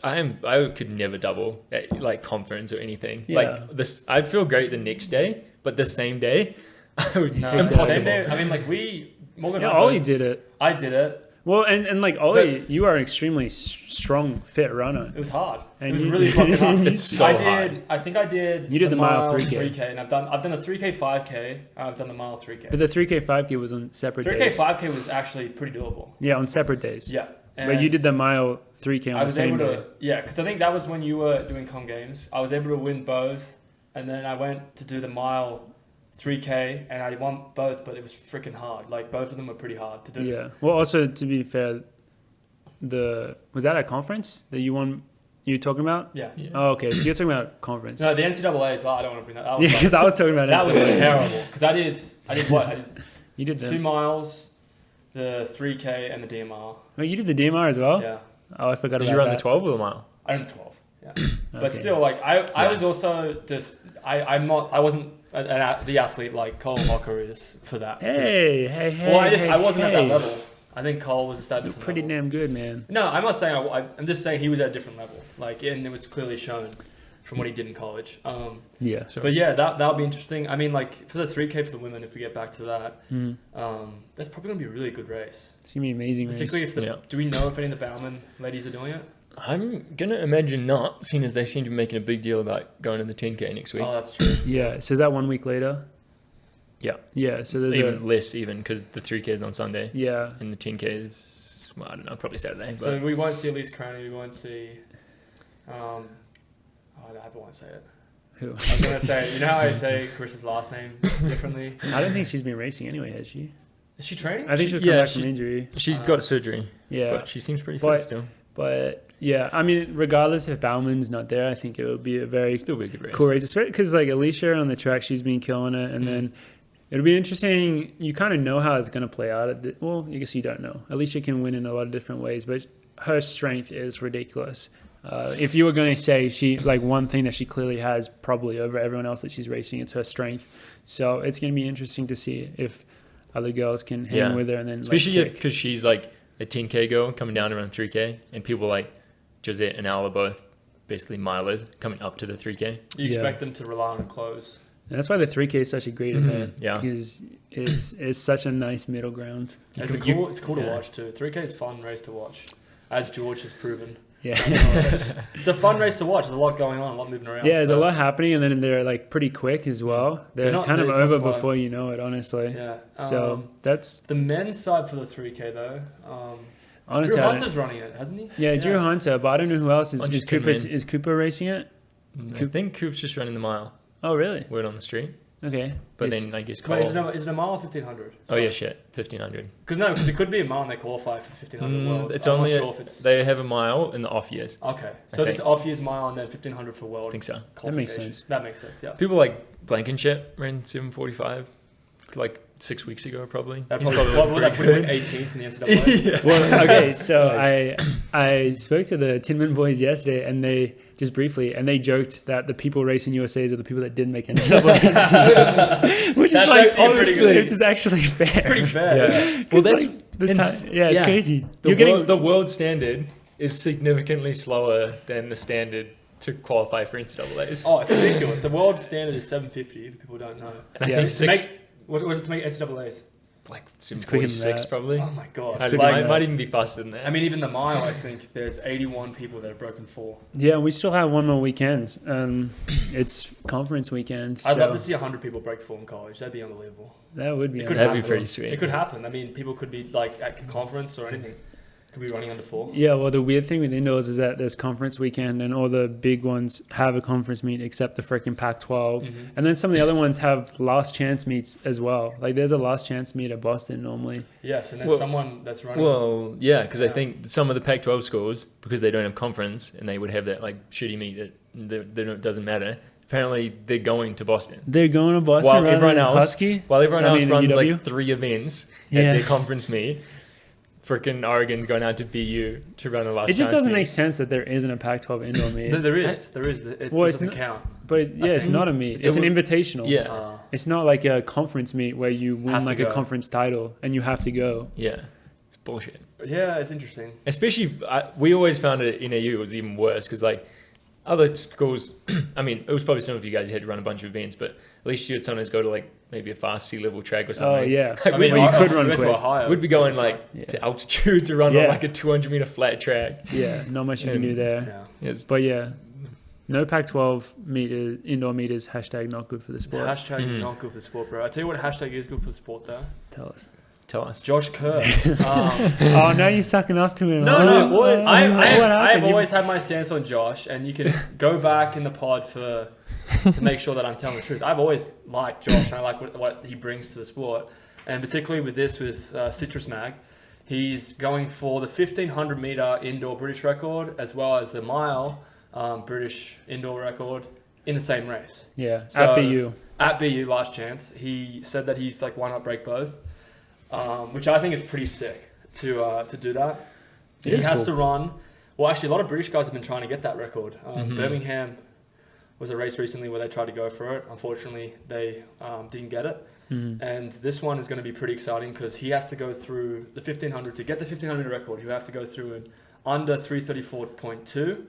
Speaker 2: I could never double at like conference or anything.
Speaker 1: Yeah.
Speaker 2: Like this, I'd feel great the next day, but the same day, I would
Speaker 3: No,
Speaker 1: takes
Speaker 2: impossible.
Speaker 3: same day, I mean, like Morgan.
Speaker 1: Yeah,
Speaker 3: and I
Speaker 1: Ollie
Speaker 3: both-
Speaker 1: did it.
Speaker 3: I did it.
Speaker 1: Well, and like Ollie, you are an extremely strong, fit runner.
Speaker 3: It was hard.
Speaker 1: And
Speaker 3: It was
Speaker 1: you
Speaker 3: really
Speaker 1: did-
Speaker 3: fucking hard.
Speaker 2: It's so
Speaker 3: I
Speaker 2: hard.
Speaker 3: did. I think I did.
Speaker 1: You did the mile 3K.
Speaker 3: 3K, and I've done the 3K 5K. I've done the mile 3K.
Speaker 1: But the 3K, 5K was on separate
Speaker 3: 3K
Speaker 1: days.
Speaker 3: 5K was actually pretty doable.
Speaker 1: Yeah, on separate days.
Speaker 3: Yeah.
Speaker 1: But you did the mile 3K on
Speaker 3: I
Speaker 1: the
Speaker 3: was
Speaker 1: same
Speaker 3: able
Speaker 1: day.
Speaker 3: to, yeah, because I think that was when you were doing com games. I was able to win both, and then I went to do the mile 3K, and I won both, but it was freaking hard. Like both of them were pretty hard to do.
Speaker 1: Yeah. Well, also to be fair, was that a conference that you won? You were talking about?
Speaker 3: Yeah.
Speaker 2: Yeah.
Speaker 1: Oh, okay. So you're talking about conference.
Speaker 3: No, the NCAA is. I don't want to bring that. That was,
Speaker 1: Yeah, because I was talking about
Speaker 3: that was
Speaker 1: NCAA.
Speaker 3: terrible. Because I did what? I did
Speaker 1: You did
Speaker 3: 2
Speaker 1: the.
Speaker 3: miles, the 3K, and the DMR.
Speaker 1: Oh, you did the DMR as well.
Speaker 3: Yeah.
Speaker 1: Oh, I forgot
Speaker 2: Did
Speaker 1: about
Speaker 2: you run
Speaker 1: that.
Speaker 2: the 12 or the mile?
Speaker 3: I did 12. Yeah. But
Speaker 1: Okay.
Speaker 3: still, like I
Speaker 2: Yeah.
Speaker 3: was also just I wasn't the athlete like Cole Walker is for that.
Speaker 1: Hey, hey, hey.
Speaker 3: Well,
Speaker 1: hey,
Speaker 3: I wasn't at
Speaker 1: hey.
Speaker 3: that level. I think Cole was just at a
Speaker 1: You're
Speaker 3: different
Speaker 1: pretty
Speaker 3: level.
Speaker 1: damn good, man.
Speaker 3: No, I'm not saying I'm just saying he was at a different level. Like, and it was clearly shown from what he did in college.
Speaker 1: Yeah.
Speaker 2: So
Speaker 3: But yeah, that'll be interesting. I mean, like for the 3K for the women, if we get back to that,
Speaker 1: Mm.
Speaker 3: that's probably gonna be a really good race.
Speaker 1: It's gonna be amazing. Race.
Speaker 3: Particularly if
Speaker 2: Yeah.
Speaker 3: do we know if any of the Bauman ladies are doing it?
Speaker 2: I'm gonna imagine not, seeing as they seem to be making a big deal about going to the 10K next week.
Speaker 3: Oh, that's true.
Speaker 1: Yeah. So is that 1 week later?
Speaker 2: Yeah.
Speaker 1: Yeah. So there's
Speaker 2: Even less, even because the 3K is on Sunday
Speaker 1: yeah.
Speaker 2: and the 10K is, well, I don't know, probably Saturday. But
Speaker 3: So we won't see Elise Craney. We won't see. I won't say it.
Speaker 1: Who?
Speaker 3: I was gonna say. You know how I say Chris's last name differently?
Speaker 1: I don't think she's been racing anyway, has she?
Speaker 3: Is she training?
Speaker 1: I think she's
Speaker 2: yeah,
Speaker 1: come back
Speaker 2: she-
Speaker 1: from injury.
Speaker 2: she's got surgery,
Speaker 1: Yeah.
Speaker 2: but she seems pretty
Speaker 1: But-
Speaker 2: fit still.
Speaker 1: But Yeah, I mean, regardless if Bauman's not there, I think it would be a very
Speaker 2: Still be a good race.
Speaker 1: cool race, especially because like Alicia on the track, she's been killing it, and then it'll be interesting. You kind of know how it's going to play out. Well, I guess you don't know. Alicia can win in a lot of different ways, but her strength is ridiculous. If you were going to say she like one thing that she clearly has probably over everyone else that she's racing, it's her strength. So it's going to be interesting to see if other girls can hang with her, and then
Speaker 2: especially
Speaker 1: like,
Speaker 2: because she's like a 10K girl coming down around 3K, and people like Josette and Al are both basically milers coming up to the 3K.
Speaker 3: You expect them to rely on a close.
Speaker 1: And that's why the 3K is such a great event.
Speaker 2: Yeah,
Speaker 1: because it's such a nice middle ground.
Speaker 3: It's cool to watch too. 3K is a fun race to watch, as George has proven.
Speaker 1: Yeah,
Speaker 3: it's a fun race to watch. There's a lot going on, a lot moving around.
Speaker 1: Yeah, there's a lot happening, and then they're like pretty quick as well. They're kind of over before you know it, honestly.
Speaker 3: Yeah.
Speaker 1: So that's
Speaker 3: the men's side for the 3K though.
Speaker 1: Honestly,
Speaker 3: Drew Hunter's running it, hasn't he?
Speaker 1: Yeah, Drew Hunter, but I don't know who else is. Is Cooper racing it?
Speaker 2: I think Coop's just running the mile.
Speaker 1: Oh, really?
Speaker 2: Word on the street.
Speaker 1: Okay.
Speaker 2: But then I guess
Speaker 3: Wait, is it a mile or 1500?
Speaker 2: Oh yeah, shit, 1500.
Speaker 3: Because it could be a mile and they qualify for 1500 worlds.
Speaker 2: It's
Speaker 3: I'm
Speaker 2: only
Speaker 3: not sure if it's...
Speaker 2: they have a mile in the off years.
Speaker 3: Okay, so it's off years mile and then 1500 for world.
Speaker 2: I think so.
Speaker 1: That makes sense.
Speaker 3: That makes sense. Yeah.
Speaker 2: People like Blankenship ran 7:45, like 6 weeks ago probably.
Speaker 3: That
Speaker 2: He's
Speaker 3: probably would that put him 18th in the NCAA?
Speaker 2: Yeah.
Speaker 1: Well, okay, so I spoke to the Tinman boys yesterday, and they just briefly, and they joked that the people racing USAs are the people that didn't make NCAAs, which is like honestly, this is actually fair.
Speaker 3: Pretty fair.
Speaker 2: Yeah. Well, that's
Speaker 1: it's crazy.
Speaker 2: The world standard is significantly slower than the standard to qualify for NCAAs.
Speaker 3: Oh, it's ridiculous. The world standard is 750. If people don't know,
Speaker 2: and I think
Speaker 3: what was it to make NCAAs?
Speaker 2: Like 46 probably.
Speaker 3: Oh my god!
Speaker 2: It might even be faster than that.
Speaker 3: I mean, even the mile, I think there's 81 people that have broken 4.
Speaker 1: Yeah, we still have one more weekend. It's conference weekend.
Speaker 3: I'd love to see 100 people break 4 in college. That'd be unbelievable.
Speaker 1: That would be.
Speaker 2: That'd be pretty sweet.
Speaker 3: It could happen. I mean, people could be like at conference or anything. Could be running under 4.
Speaker 1: Yeah, well, the weird thing with indoors is that there's conference weekend, and all the big ones have a conference meet except the freaking Pac-12. And then some of the other ones have last chance meets as well. Like there's a last chance meet at Boston normally.
Speaker 3: Yes, and there's someone that's running.
Speaker 2: Well, yeah, because I think some of the Pac-12 schools, because they don't have conference and they would have that like shitty meet that doesn't matter. Apparently, they're going to Boston.
Speaker 1: They're going to Boston
Speaker 2: while everyone else runs
Speaker 1: UW?
Speaker 2: like 3 events at their conference meet. Freaking Oregon's going out to BU to run a last.
Speaker 1: It just doesn't make sense that there isn't a Pac-12 indoor meet.
Speaker 3: There is. It doesn't count.
Speaker 1: But it's not a meet. It's an invitational.
Speaker 2: Yeah.
Speaker 1: It's not like a conference meet where you win like a conference title and you have to go.
Speaker 2: Yeah. It's bullshit.
Speaker 3: Yeah, it's interesting.
Speaker 2: Especially, we always found it in AU was even worse because like other schools, I mean, it was probably some of you guys who had to run a bunch of events, but at least you had sometimes go to like maybe a fast sea level track or something.
Speaker 1: Oh yeah,
Speaker 2: like,
Speaker 3: I mean,
Speaker 1: you could run
Speaker 3: quick.
Speaker 1: to
Speaker 3: Ohio.
Speaker 2: We'd be going like to altitude to run on like a 200-meter flat track.
Speaker 1: Yeah, not much you can do there.
Speaker 3: Yeah.
Speaker 1: But yeah, no Pac-12 indoor meters. # not good for the sport.
Speaker 3: # not good for the sport, bro. I tell you what, # is good for the sport though.
Speaker 2: Tell us.
Speaker 3: Josh Kerr.
Speaker 1: Oh, now you're sucking up to him.
Speaker 3: No.
Speaker 1: I've
Speaker 3: always had my stance on Josh, and you can go back in the pod to make sure that I'm telling the truth. I've always liked Josh, and I like what he brings to the sport, and particularly with Citrus Mag, he's going for the 1500 meter indoor British record as well as the mile British indoor record in the same race.
Speaker 1: Yeah,
Speaker 3: so,
Speaker 1: at BU
Speaker 3: last chance. He said that he's like, why not break both? Which I think is pretty sick to do that. He has to run. Well, actually, a lot of British guys have been trying to get that record. Birmingham was a race recently where they tried to go for it. Unfortunately, they didn't get it. And this one is going to be pretty exciting because he has to go through the 1500 to get the 1500 record. You have to go through it under 334.2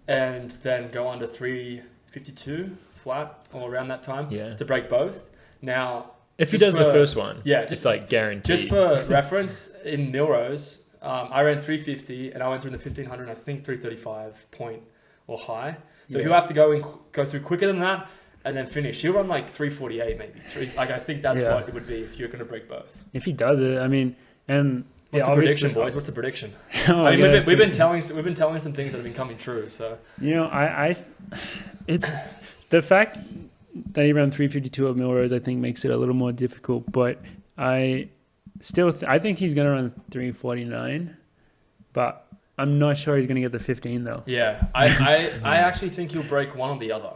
Speaker 3: and then go under 352 flat or around that time to break both. Now,
Speaker 2: if he does the first one, it's like guaranteed.
Speaker 3: Just for reference, in Milrose, I ran 350 and I went through the 1500, I think 335 point or high. So he'll have to go through quicker than that and then finish. He'll run like 348 maybe. I think that's what it would be if you're going to break both.
Speaker 1: If he does it, I mean, and
Speaker 3: what's the prediction, boys? What's the prediction? We've been telling some things that have been coming true. So it's the fact that he ran 352 at Milrose, I think makes it a little more difficult, but I still I think he's going to run 349, but
Speaker 1: I'm not sure he's going to get the 15 though.
Speaker 3: Yeah, I actually think he'll break one or the other.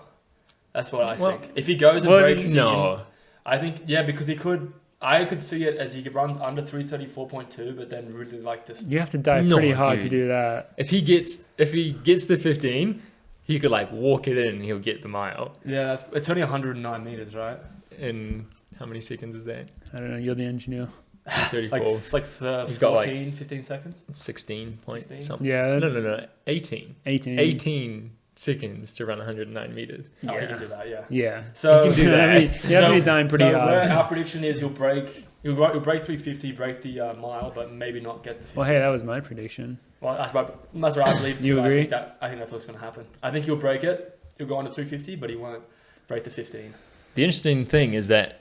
Speaker 3: That's what I think. If he goes and breaks I think, because he could. I could see it as he runs under 334.2, but then really like to.
Speaker 1: You have to dive pretty hard to do that.
Speaker 2: If he gets the 15, he could like walk it in and he'll get the mile.
Speaker 3: Yeah, it's only 109 meters, right?
Speaker 2: In how many seconds is that?
Speaker 1: I don't know. You're the engineer.
Speaker 2: 34.
Speaker 3: like 14, 15 seconds?
Speaker 2: 16 point
Speaker 3: 16?
Speaker 2: something.
Speaker 1: Yeah.
Speaker 2: No. 18.
Speaker 1: 18
Speaker 2: seconds to run 109 meters.
Speaker 3: Oh, he can do that, yeah.
Speaker 1: Yeah.
Speaker 3: So
Speaker 1: you can do that. I mean, you have to be dying pretty hard.
Speaker 3: Our prediction is he'll break 350, break the mile, but maybe not get the 50.
Speaker 1: Well, hey, that was my prediction.
Speaker 3: Well, that's what I believe.
Speaker 1: You agree?
Speaker 3: I think that's what's going to happen. I think he'll break it. He'll go on to 350, but he won't break the 15.
Speaker 2: The interesting thing is that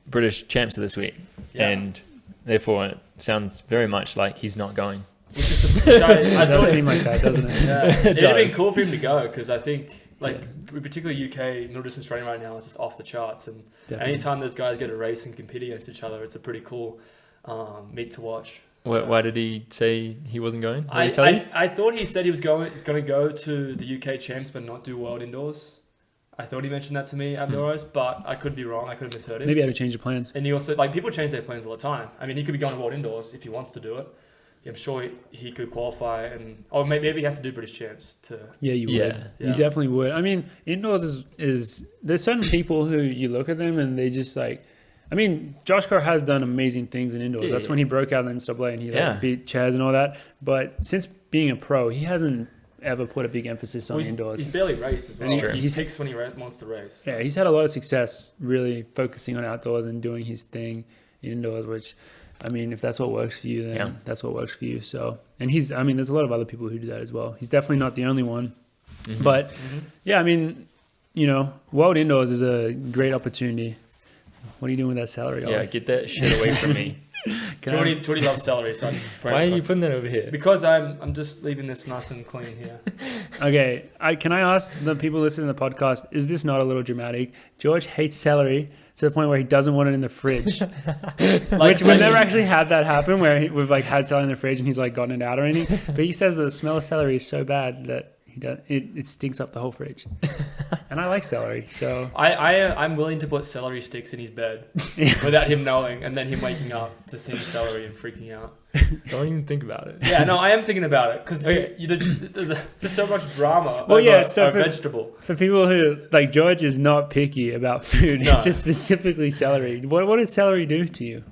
Speaker 2: British champs are this week, and therefore it sounds very much like he's not going.
Speaker 3: Which it
Speaker 1: does seem like that, doesn't it?
Speaker 3: Yeah, it'd have been cool for him to go because I think, particularly UK middle distance training right now is just off the charts. And anytime those guys get a race and compete against each other, it's a pretty cool meet to watch. So,
Speaker 2: why did he say he wasn't going?
Speaker 3: I thought he said he was going to go to the UK champs but not do world indoors. I thought he mentioned that to me at Euros, but I could be wrong. I could have misheard him.
Speaker 1: Maybe I had to change the plans.
Speaker 3: And he also, people change their plans all the time. I mean, he could be going to world indoors if he wants to do it. I'm sure he could qualify, or maybe he has to do British champs to.
Speaker 1: Yeah, you would. Yeah. You definitely would. I mean, indoors is there's certain people who you look at them and they just like. I mean, Josh Kerr has done amazing things in indoors. That's when he broke out in the NCAA and he beat Chaz and all that. But since being a pro, he hasn't ever put a big emphasis on indoors.
Speaker 3: He's barely raced as well. He picks when he wants to race.
Speaker 1: Yeah, he's had a lot of success really focusing on outdoors and doing his thing indoors, which, I mean, if that's what works for you, then that's what works for you. So, and there's a lot of other people who do that as well. He's definitely not the only one. Mm-hmm. But, yeah, I mean, world indoors is a great opportunity. What are you doing with that celery?
Speaker 2: Yeah, get that shit away from me.
Speaker 3: Jordy loves celery, so
Speaker 2: why are you putting that over here?
Speaker 3: Because I'm just leaving this nice and clean here.
Speaker 1: Okay, can I ask the people listening to the podcast, is this not a little dramatic? George hates celery to the point where he doesn't want it in the fridge. Which we've never actually had that happen where we've had celery in the fridge and he's gotten it out or anything. But he says the smell of celery is so bad that it stinks up the whole fridge. And I like celery, so
Speaker 3: I'm willing to put celery sticks in his bed without him knowing, and then him waking up to see celery and freaking out.
Speaker 2: Don't even think about it.
Speaker 3: Yeah, no, I am thinking about it because there's so much drama
Speaker 1: so
Speaker 3: a vegetable.
Speaker 1: For people who George is not picky about food, it's just specifically celery. What did celery do to you?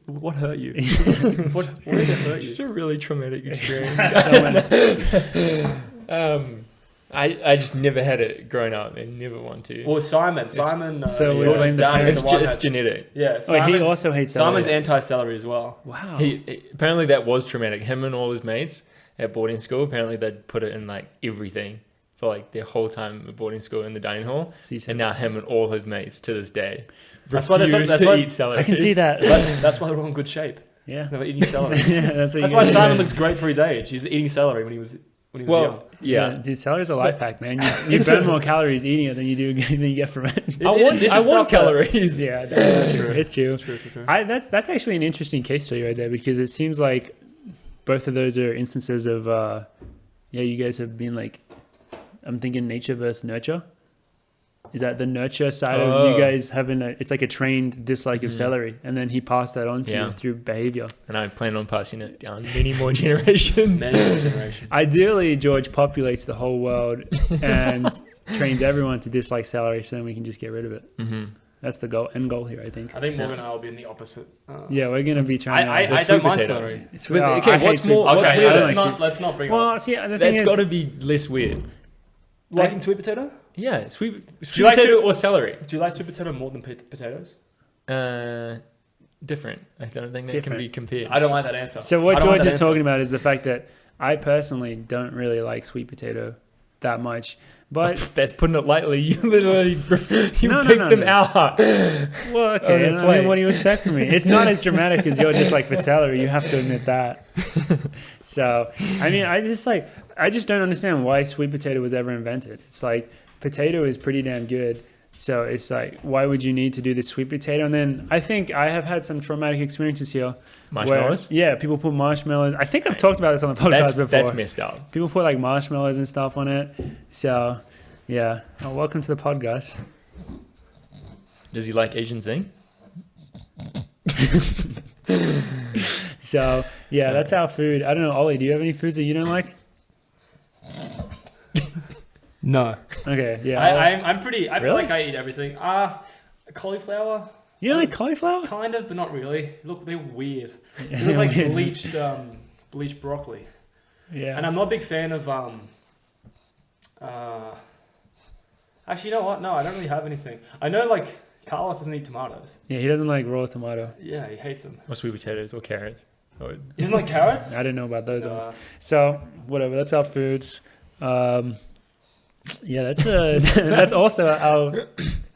Speaker 3: What hurt you? what did it hurt you?
Speaker 2: Just a really traumatic experience. I just never had it growing up and never want to.
Speaker 3: Well, Simon.
Speaker 1: So we blame the parents.
Speaker 2: It's genetic.
Speaker 3: Yeah.
Speaker 1: He also hates celery.
Speaker 3: Simon's anti-celery as well.
Speaker 1: Wow.
Speaker 2: Apparently that was traumatic. Him and all his mates at boarding school. Apparently they'd put it in everything for their whole time at boarding school in the dining hall. And now him and all his mates to this day. That's why eat celery.
Speaker 1: I can see that.
Speaker 3: That's why they're all in good shape.
Speaker 1: Yeah.
Speaker 3: They're eating celery.
Speaker 1: That's
Speaker 3: why Simon looks great for his age. He's eating celery when he was young.
Speaker 1: Yeah, dude, celery's a life hack, man. You burn more calories eating it than you get from it.
Speaker 2: I want calories.
Speaker 1: Yeah, that's true. It's true.
Speaker 3: True.
Speaker 1: That's actually an interesting case study right there because it seems like both of those are instances of you guys have been I'm thinking nature versus nurture. Is that the nurture side of you guys having it's like a trained dislike of celery, and then he passed that on to you through behavior.
Speaker 2: And I plan on passing it down many more generations.
Speaker 1: Ideally, George populates the whole world and trains everyone to dislike celery, so then we can just get rid of it. Mm-hmm. That's the end goal here, I think.
Speaker 3: I think Morgan and I will be in the opposite.
Speaker 1: We're going to be trying
Speaker 3: I don't mind celery.
Speaker 2: What's weird?
Speaker 3: Let's not bring it
Speaker 1: up.
Speaker 3: Well,
Speaker 1: see, the thing
Speaker 2: that's got to be less weird.
Speaker 3: Liking sweet potato?
Speaker 2: Yeah, sweet potato or celery.
Speaker 3: Do you like sweet potato more than potatoes?
Speaker 2: Different. I don't think that can be compared.
Speaker 3: I don't like that answer.
Speaker 1: So what George is talking about is the fact that I personally don't really like sweet potato that much. But
Speaker 2: that's putting it lightly. You literally pick them out.
Speaker 1: Well, okay. I mean, what do you expect from me? It's not as dramatic as your dislike for celery. You have to admit that. So, I mean, I just don't understand why sweet potato was ever invented. It's potato is pretty damn good. So it's like, why would you need to do this sweet potato? And then I think I have had some traumatic experiences here.
Speaker 2: Marshmallows?
Speaker 1: Where, yeah, people put marshmallows. I think I've talked about this on the podcast before.
Speaker 2: That's messed up.
Speaker 1: People put like marshmallows and stuff on it. So yeah, welcome to the podcast.
Speaker 2: Does he like Asian Zing?
Speaker 1: So yeah, that's our food. I don't know, Ollie, do you have any foods that you don't like?
Speaker 3: No.
Speaker 1: Okay, yeah.
Speaker 3: I'm pretty. I feel
Speaker 1: Really?
Speaker 3: like I eat everything. Cauliflower.
Speaker 1: You don't like cauliflower?
Speaker 3: Kind of, but not really. Look, they're weird.
Speaker 1: Yeah,
Speaker 3: They look like
Speaker 1: weird.
Speaker 3: bleached broccoli.
Speaker 1: Yeah.
Speaker 3: And I'm not a big fan of actually, you know what? No, I don't really have anything. I know like Carlos doesn't eat tomatoes.
Speaker 1: Yeah, he doesn't like raw tomato.
Speaker 3: Yeah, he hates them.
Speaker 2: Or sweet potatoes or carrots. Or,
Speaker 3: He doesn't like carrots.
Speaker 1: I didn't know about those ones. So whatever, that's our foods. Yeah, that's that's also our.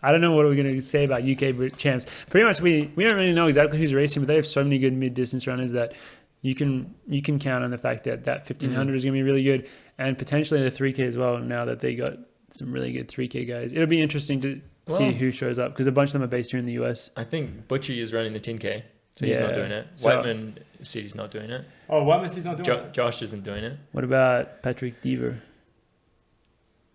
Speaker 1: I don't know what we're gonna say about UK champs. Pretty much, we don't really know exactly who's racing, but they have so many good mid distance runners that you can count on the fact that 1500 is gonna be really good, and potentially the 3K as well. Now that they got some really good 3K guys, it'll be interesting to see who shows up because a bunch of them are based here in the US.
Speaker 2: I think Butchie is running the 10K, so he's not doing it.
Speaker 1: So-
Speaker 2: Whiteman said he's not doing it.
Speaker 3: Oh, Whiteman's he's not doing it.
Speaker 2: Josh isn't doing it.
Speaker 1: What about Patrick Deaver?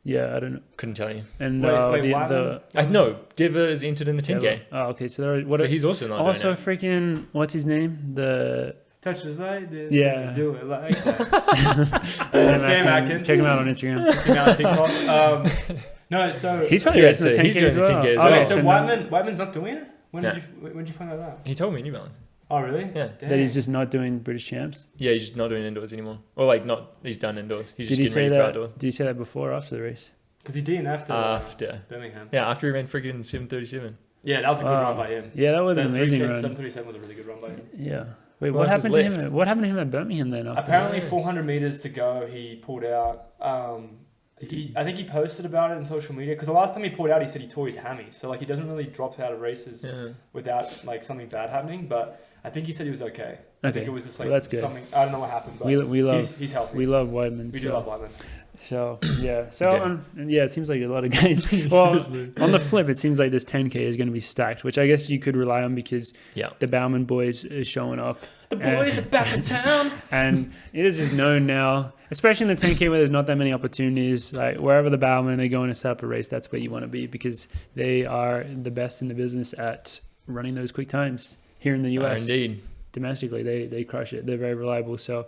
Speaker 1: Yeah, I don't know.
Speaker 2: Couldn't tell you.
Speaker 1: And
Speaker 3: Wait,
Speaker 2: I know Diva is entered in the 10K,
Speaker 1: Oh, okay. So there are,
Speaker 2: so he's also not
Speaker 1: also
Speaker 2: doing it.
Speaker 1: freaking what's his name? The
Speaker 3: Touches like this.
Speaker 1: Yeah.
Speaker 3: Do it like that. Sam Atkins.
Speaker 1: Check him out on Instagram.
Speaker 3: Check him out on TikTok. No, so
Speaker 1: He's probably
Speaker 2: Yeah,
Speaker 1: racing the
Speaker 2: so
Speaker 1: 10K
Speaker 2: he's doing
Speaker 1: as
Speaker 2: the
Speaker 1: well.
Speaker 2: 10K as
Speaker 1: Okay,
Speaker 2: well.
Speaker 3: so
Speaker 1: now
Speaker 3: Whiteman's not doing it. When
Speaker 2: Yeah.
Speaker 3: did you find out that?
Speaker 2: He told me in New Balance.
Speaker 3: Oh, really?
Speaker 2: Yeah.
Speaker 3: Damn.
Speaker 1: that he's just not doing British champs.
Speaker 2: Yeah, he's just not doing indoors anymore. Or like not, he's done indoors. He's
Speaker 1: Did
Speaker 2: just
Speaker 1: he
Speaker 2: getting
Speaker 1: say
Speaker 2: ready for
Speaker 1: that?
Speaker 2: outdoors.
Speaker 1: Did he say that before or after the race?
Speaker 3: Because he DNF'd
Speaker 2: After.
Speaker 3: Birmingham.
Speaker 2: Yeah, after he ran friggin' 737.
Speaker 3: Yeah, that was a good
Speaker 1: Wow.
Speaker 3: run by him.
Speaker 1: Yeah, that was an
Speaker 3: That
Speaker 1: amazing
Speaker 3: 3K
Speaker 1: run.
Speaker 3: 737 was a really good run by him.
Speaker 1: Yeah. Wait,
Speaker 2: Who
Speaker 1: what
Speaker 2: else is
Speaker 1: happened to
Speaker 2: left?
Speaker 1: him? What happened to him at Birmingham then? After
Speaker 3: Apparently,
Speaker 1: that?
Speaker 3: 400 meters to go, he pulled out. I think he posted about it on social media because the last time he pulled out, he said he tore his hammy. So like he doesn't really drop out of races
Speaker 2: Yeah.
Speaker 3: without like something bad happening. But I think he said he was okay. I
Speaker 1: Okay.
Speaker 3: think it was just
Speaker 1: Well,
Speaker 3: like
Speaker 1: that's good.
Speaker 3: something. I don't know what happened, but
Speaker 1: we love
Speaker 3: he's healthy.
Speaker 1: we love Weidman.
Speaker 3: We do love Lyman.
Speaker 1: So yeah. So
Speaker 2: Yeah.
Speaker 1: yeah, it seems like a lot of guys. Well,
Speaker 2: Seriously.
Speaker 1: on the flip, it seems like this 10K is going to be stacked, which I guess you could rely on because
Speaker 2: Yeah.
Speaker 1: the Bauman boys is showing up.
Speaker 3: The boys are back in town.
Speaker 1: And it is just known now, especially in the 10K where there's not that many opportunities. Like wherever the Bauman, they go in and set up a race, that's where you want to be because they are the best in the business at running those quick times here in the US.
Speaker 2: Indeed.
Speaker 1: Domestically, they crush it. They're very reliable. So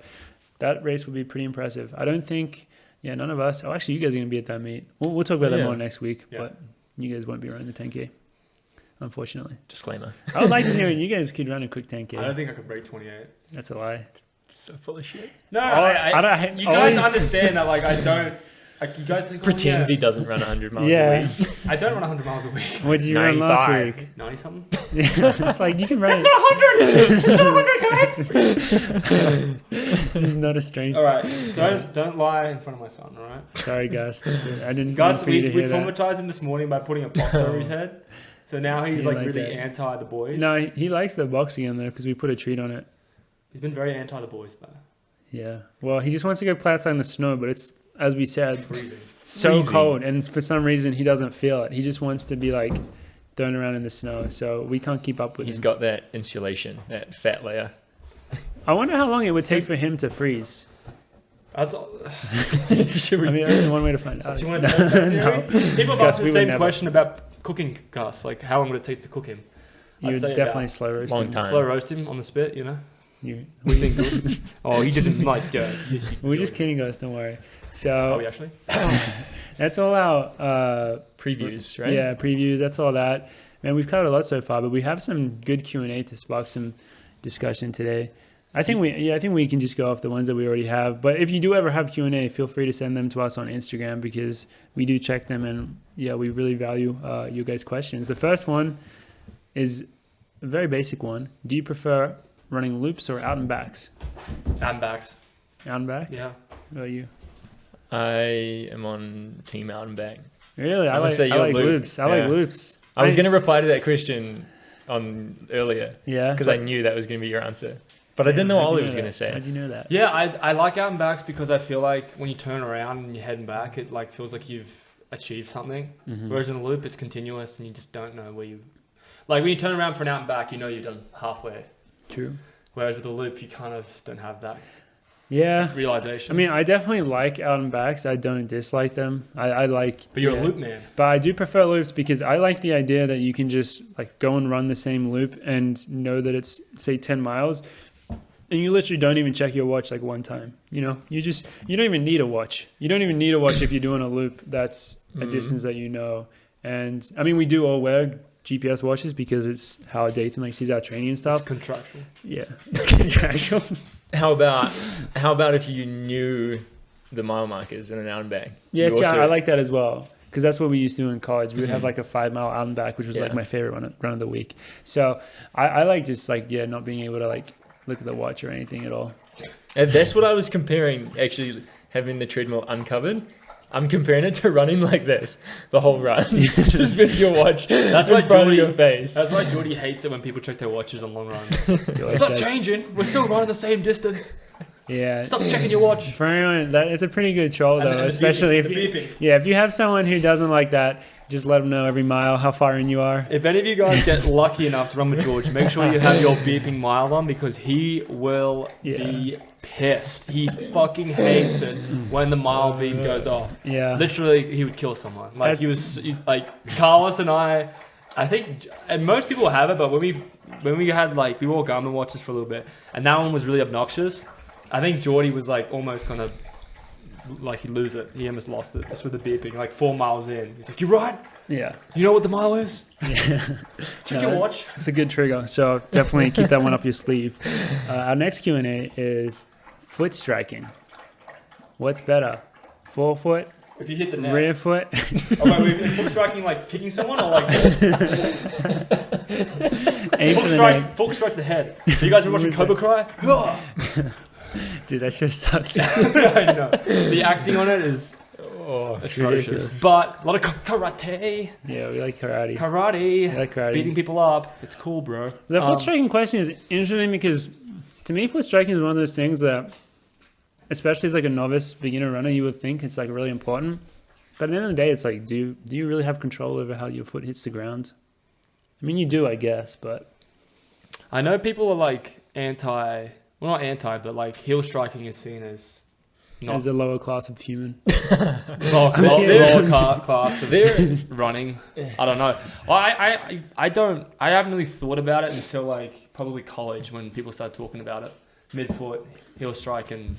Speaker 1: that race will be pretty impressive. I don't think, none of us. Oh, actually, you guys are going to be at that meet. We'll talk about that
Speaker 2: Yeah.
Speaker 1: more next week,
Speaker 3: Yeah.
Speaker 1: but you guys won't be running the 10K, unfortunately.
Speaker 2: Disclaimer.
Speaker 1: I would like to see you guys could run a quick 10K.
Speaker 3: I don't think I could break 28.
Speaker 1: That's a lie.
Speaker 2: So full of shit.
Speaker 3: No,
Speaker 1: I don't.
Speaker 3: you guys understand that. Like I don't. Like you guys think.
Speaker 2: Pretends
Speaker 3: oh,
Speaker 2: he doesn't run 100 miles
Speaker 1: Yeah.
Speaker 2: a week.
Speaker 3: I don't run 100 miles a week.
Speaker 1: What did you run last
Speaker 2: 95.
Speaker 1: week?
Speaker 3: 90 something.
Speaker 1: It's like you can run.
Speaker 3: It's not 100, guys.
Speaker 1: He's not a stranger.
Speaker 3: All right, don't lie in front of my son. All right,
Speaker 1: Sorry, Gus. I didn't.
Speaker 3: Gus.
Speaker 1: mean
Speaker 3: We
Speaker 1: for you to hear that.
Speaker 3: traumatized him this morning by putting a box over his head. So now he's
Speaker 1: He
Speaker 3: like
Speaker 1: like
Speaker 3: really
Speaker 1: that.
Speaker 3: anti the boys.
Speaker 1: No, he likes the boxing in there because we put a treat on it.
Speaker 3: He's been very anti the boys though.
Speaker 1: Yeah. Well, he just wants to go play outside in the snow, but it's, as we said,
Speaker 3: Freezing.
Speaker 1: so
Speaker 2: Freezing.
Speaker 1: cold, and for some reason he doesn't feel it. He just wants to be like thrown around in the snow, so we can't keep up with
Speaker 2: He's
Speaker 1: him.
Speaker 2: got that insulation, that fat layer.
Speaker 1: I wonder how long it would take for him to freeze.
Speaker 3: I
Speaker 1: I mean, that's one way to find out.
Speaker 3: Do you want to test that theory?
Speaker 1: No.
Speaker 3: People have
Speaker 1: Gus,
Speaker 3: asked
Speaker 1: we
Speaker 3: the
Speaker 1: would
Speaker 3: same
Speaker 1: never.
Speaker 3: question about cooking Gus. Like, how long would it take to cook him?
Speaker 1: You
Speaker 3: I'd
Speaker 1: would
Speaker 3: say
Speaker 1: definitely
Speaker 3: about
Speaker 1: slow roast
Speaker 2: long
Speaker 1: him.
Speaker 2: time.
Speaker 3: slow roast him on the spit. You know.
Speaker 1: You,
Speaker 3: What do you think? Good? Oh, he didn't like dirt. Yes,
Speaker 1: we're just kidding, guys. Don't worry.
Speaker 3: Are
Speaker 1: So
Speaker 3: we actually?
Speaker 1: that's all our
Speaker 2: Previews, right?
Speaker 1: Yeah, previews. That's all that. Man, we've covered a lot so far, but we have some good Q&A to spark some discussion today. I think we can just go off the ones that we already have. But if you do ever have Q&A, feel free to send them to us on Instagram because we do check them, and we really value you guys' questions. The first one is a very basic one. Do you prefer running loops or out and backs?
Speaker 3: And backs.
Speaker 1: Out and back?
Speaker 3: Yeah.
Speaker 1: What about you?
Speaker 2: I am on team out and back.
Speaker 1: Really? I
Speaker 2: I'm gonna
Speaker 1: like,
Speaker 2: say
Speaker 1: I
Speaker 2: you're
Speaker 1: like
Speaker 2: loop.
Speaker 1: loops. I like
Speaker 2: Yeah.
Speaker 1: loops.
Speaker 2: I was going to reply to that question on earlier
Speaker 1: Yeah.
Speaker 2: because I knew that was going to be your answer. But I didn't know
Speaker 1: How'd you
Speaker 2: Ollie was
Speaker 1: that?
Speaker 2: going to say
Speaker 1: How'd
Speaker 2: it.
Speaker 1: you know that?
Speaker 3: Yeah, I like out and backs because I feel like when you turn around and you're heading back, it like feels like you've achieve something.
Speaker 1: Mhm.
Speaker 3: Whereas in a loop, it's continuous and you just don't know where you... Like when you turn around for an out and back, you know you've done halfway.
Speaker 1: True.
Speaker 3: Whereas with a loop, you kind of don't have that
Speaker 1: Yeah.
Speaker 3: realization.
Speaker 1: I mean, I definitely like out and backs. I don't dislike them. I like...
Speaker 3: But you're
Speaker 1: yeah.
Speaker 3: a loop man.
Speaker 1: But I do prefer loops because I like the idea that you can just like go and run the same loop and know that it's say 10 miles and you literally don't even check your watch like one time. You know, you don't even need a watch. You don't even need a watch if you're doing a loop that's a distance that you know. And I mean, we do all wear GPS watches because it's how Dathan like sees our training and stuff.
Speaker 3: It's contractual.
Speaker 1: Yeah, it's contractual.
Speaker 2: How about if you knew the mile markers in an out and back?
Speaker 1: Yes,
Speaker 2: You
Speaker 1: yeah,
Speaker 2: also-
Speaker 1: I like that as well. Because that's what we used to do in college. We would have like a 5 mile out and back, which was like
Speaker 2: Yeah.
Speaker 1: my favorite run of the week. So I like just like, yeah, not being able to like look at the watch or anything at all.
Speaker 2: And that's what I was comparing, actually, having the treadmill uncovered. I'm comparing it to running like this the whole run, just with your watch
Speaker 3: That's
Speaker 2: in
Speaker 3: why
Speaker 2: front of
Speaker 3: Jordy-
Speaker 2: your face.
Speaker 3: That's why Jordy hates it when people check their watches on long runs.
Speaker 1: Like
Speaker 3: It's not
Speaker 1: that's-
Speaker 3: changing. We're still running the same distance.
Speaker 1: Yeah.
Speaker 3: Stop checking your watch.
Speaker 1: For anyone, it's a pretty good troll though,
Speaker 3: And the
Speaker 1: especially
Speaker 3: beeping,
Speaker 1: if
Speaker 3: the beeping.
Speaker 1: yeah, if you have someone who doesn't like that, just let them know every mile how far in you are.
Speaker 3: If any of you guys get lucky enough to run with George, make sure you have your beeping mile on because he will be pissed. He fucking hates it when the mile beep goes off.
Speaker 1: Yeah.
Speaker 3: Literally, he would kill someone. Like he's like Carlos and I think, and most people have it, but when we had like we wore Garmin watches for a little bit, and that one was really obnoxious. I think Geordie was like almost gonna like he'd lose it. He almost lost it just with the beeping. Like 4 miles in, he's like, "You right?
Speaker 1: Yeah.
Speaker 3: You know what the mile is?
Speaker 1: Yeah.
Speaker 3: Check
Speaker 1: No,
Speaker 3: your watch."
Speaker 1: It's a good trigger. So definitely keep that one up your sleeve. Our next Q&A is foot striking. What's better? Forefoot,
Speaker 3: If you hit the net.
Speaker 1: rear foot?
Speaker 3: Oh, wait, wait, foot striking like kicking someone or like
Speaker 1: Aim for the neck.
Speaker 3: full strike to the head. Have you guys been watching Cobra Cry?
Speaker 1: Dude, that sure sucks.
Speaker 3: I know. The acting on it is
Speaker 1: It's
Speaker 3: atrocious.
Speaker 1: ridiculous.
Speaker 3: But a lot of karate.
Speaker 1: Yeah, we like karate.
Speaker 3: Karate.
Speaker 1: We like karate.
Speaker 3: Beating people up. It's cool, bro.
Speaker 1: The foot striking question is interesting because to me, foot striking is one of those things that, especially as like a novice beginner runner, you would think it's like really important. But at the end of the day, it's like, do you really have control over how your foot hits the ground? I mean, you do, I guess, but
Speaker 3: I know people are like well, not anti, but like heel striking is seen as not
Speaker 1: as a lower class of human.
Speaker 3: lower
Speaker 1: kidding.
Speaker 3: class of running. I don't know. I haven't really thought about it until like probably college when people started talking about it. Midfoot, heel strike, and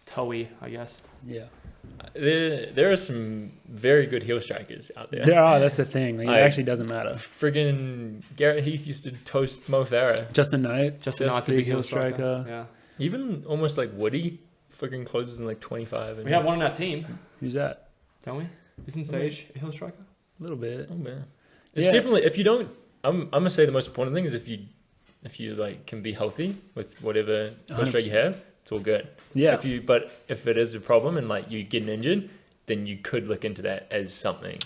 Speaker 3: toey, I guess.
Speaker 1: Yeah,
Speaker 2: There are some very good heel strikers out there.
Speaker 1: there are. That's the thing. Like, it
Speaker 2: I-
Speaker 1: actually doesn't matter.
Speaker 2: Friggin' Garrett Heath used to toast Mo Farah.
Speaker 1: Justin Knight,
Speaker 3: Justin Knight's a
Speaker 1: big
Speaker 3: big heel striker. Yeah.
Speaker 2: Even almost like Woody friggin' closes in like 25. And
Speaker 3: We have one on our team,
Speaker 1: who's that?
Speaker 3: don't we? Isn't Sage a heel striker?
Speaker 1: A little bit.
Speaker 2: Oh man, it's
Speaker 1: Yeah.
Speaker 2: definitely if you don't. I'm gonna say the most important thing is if you like can be healthy with whatever foot strike you have, it's all good.
Speaker 1: Yeah.
Speaker 2: But if it is a problem and like you get injured, then you could look into that as something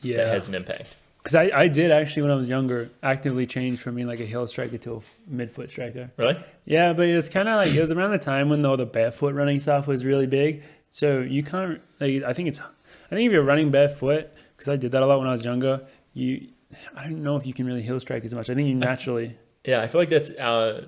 Speaker 2: that
Speaker 1: Yeah.
Speaker 2: has an impact.
Speaker 1: Because I did actually, when I was younger, actively change from being like a heel striker to a midfoot striker.
Speaker 2: Really?
Speaker 1: Yeah, but it was kind of like, it was around the time when all the barefoot running stuff was really big. So you can't, like, I think if you're running barefoot, because I did that a lot when I was younger, I don't know if you can really heel strike as much. I think you naturally.
Speaker 2: Yeah, I feel like that's our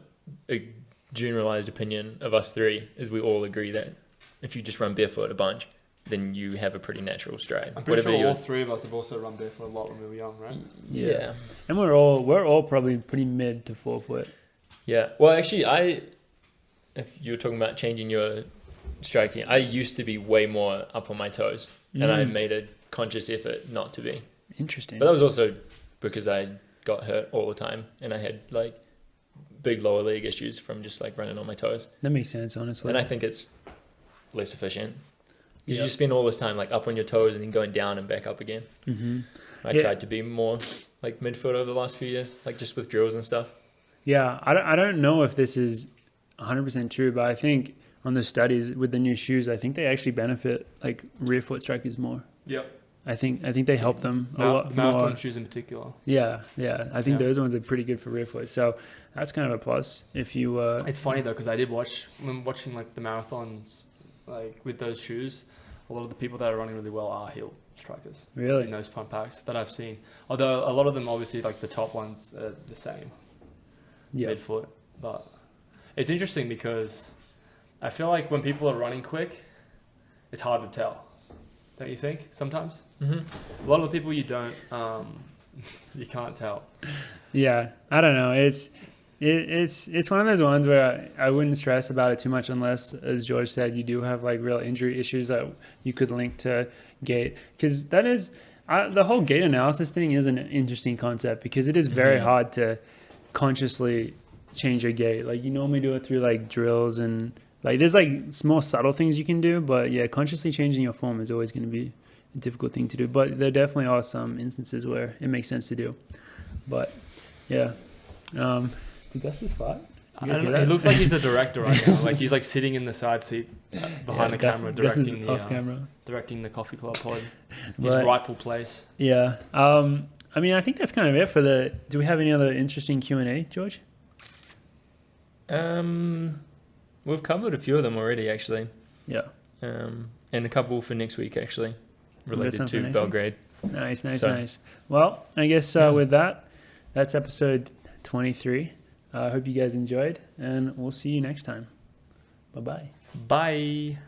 Speaker 2: generalized opinion of us three, is we all agree that if you just run barefoot a bunch, then you have a pretty natural stride.
Speaker 3: I'm pretty sure all three of us have also run barefoot a lot when we were young, right?
Speaker 2: Yeah.
Speaker 1: And we're all probably pretty mid to forefoot.
Speaker 2: Yeah. Well, actually, if you were talking about changing your striking, I used to be way more up on my toes, and I made a conscious effort not to be.
Speaker 1: Interesting.
Speaker 2: But that was also because I got hurt all the time, and I had like big lower leg issues from just like running on my toes.
Speaker 1: That makes sense, honestly.
Speaker 2: And I think it's less efficient. You
Speaker 1: Yeah.
Speaker 2: just spend all this time like up on your toes and then going down and back up again.
Speaker 1: Mm-hmm.
Speaker 2: I tried to be more like midfoot over the last few years, like just with drills and stuff.
Speaker 1: Yeah, I don't know if this is 100% true, but I think on the studies with the new shoes, I think they actually benefit like rear foot strikers more.
Speaker 3: Yep.
Speaker 1: I think they help them a lot
Speaker 3: Marathon
Speaker 1: more.
Speaker 3: shoes in particular.
Speaker 1: Yeah. I think
Speaker 3: Yeah.
Speaker 1: those ones are pretty good for rear foot. So that's kind of a plus if you.
Speaker 3: It's funny though because I did when watching like the marathons, like with those shoes, a lot of the people that are running really well are heel strikers in
Speaker 1: Really?
Speaker 3: those front packs that I've seen. Although a lot of them, obviously, like the top ones are the same
Speaker 1: Yeah.
Speaker 3: midfoot. But it's interesting because I feel like when people are running quick, it's hard to tell. Don't you think? Sometimes a lot of the people you don't, you can't tell.
Speaker 1: Yeah, I don't know. It's one of those ones where I wouldn't stress about it too much unless, as George said, you do have like real injury issues that you could link to gait, because that is the whole gait analysis thing is an interesting concept because it is very hard to consciously change your gait. Like you normally do it through like drills and like there's like small subtle things you can do, but yeah, consciously changing your form is always going to be a difficult thing to do. But there definitely are some instances where it makes sense to do. But yeah, did Gus just fart?
Speaker 3: I don't know, it looks like he's a director right now. Like he's like sitting in the side seat behind the camera, directing the coffee club pod. His rightful place.
Speaker 1: Yeah. I mean, I think that's kind of it for the. Do we have any other interesting Q&A, George?
Speaker 2: We've covered a few of them already, actually.
Speaker 1: Yeah.
Speaker 2: And a couple for next week, actually, related to
Speaker 1: next
Speaker 2: Belgrade.
Speaker 1: Nice. Well, I guess with that, that's episode 23. I hope you guys enjoyed, and we'll see you next time. Bye-bye.
Speaker 3: Bye.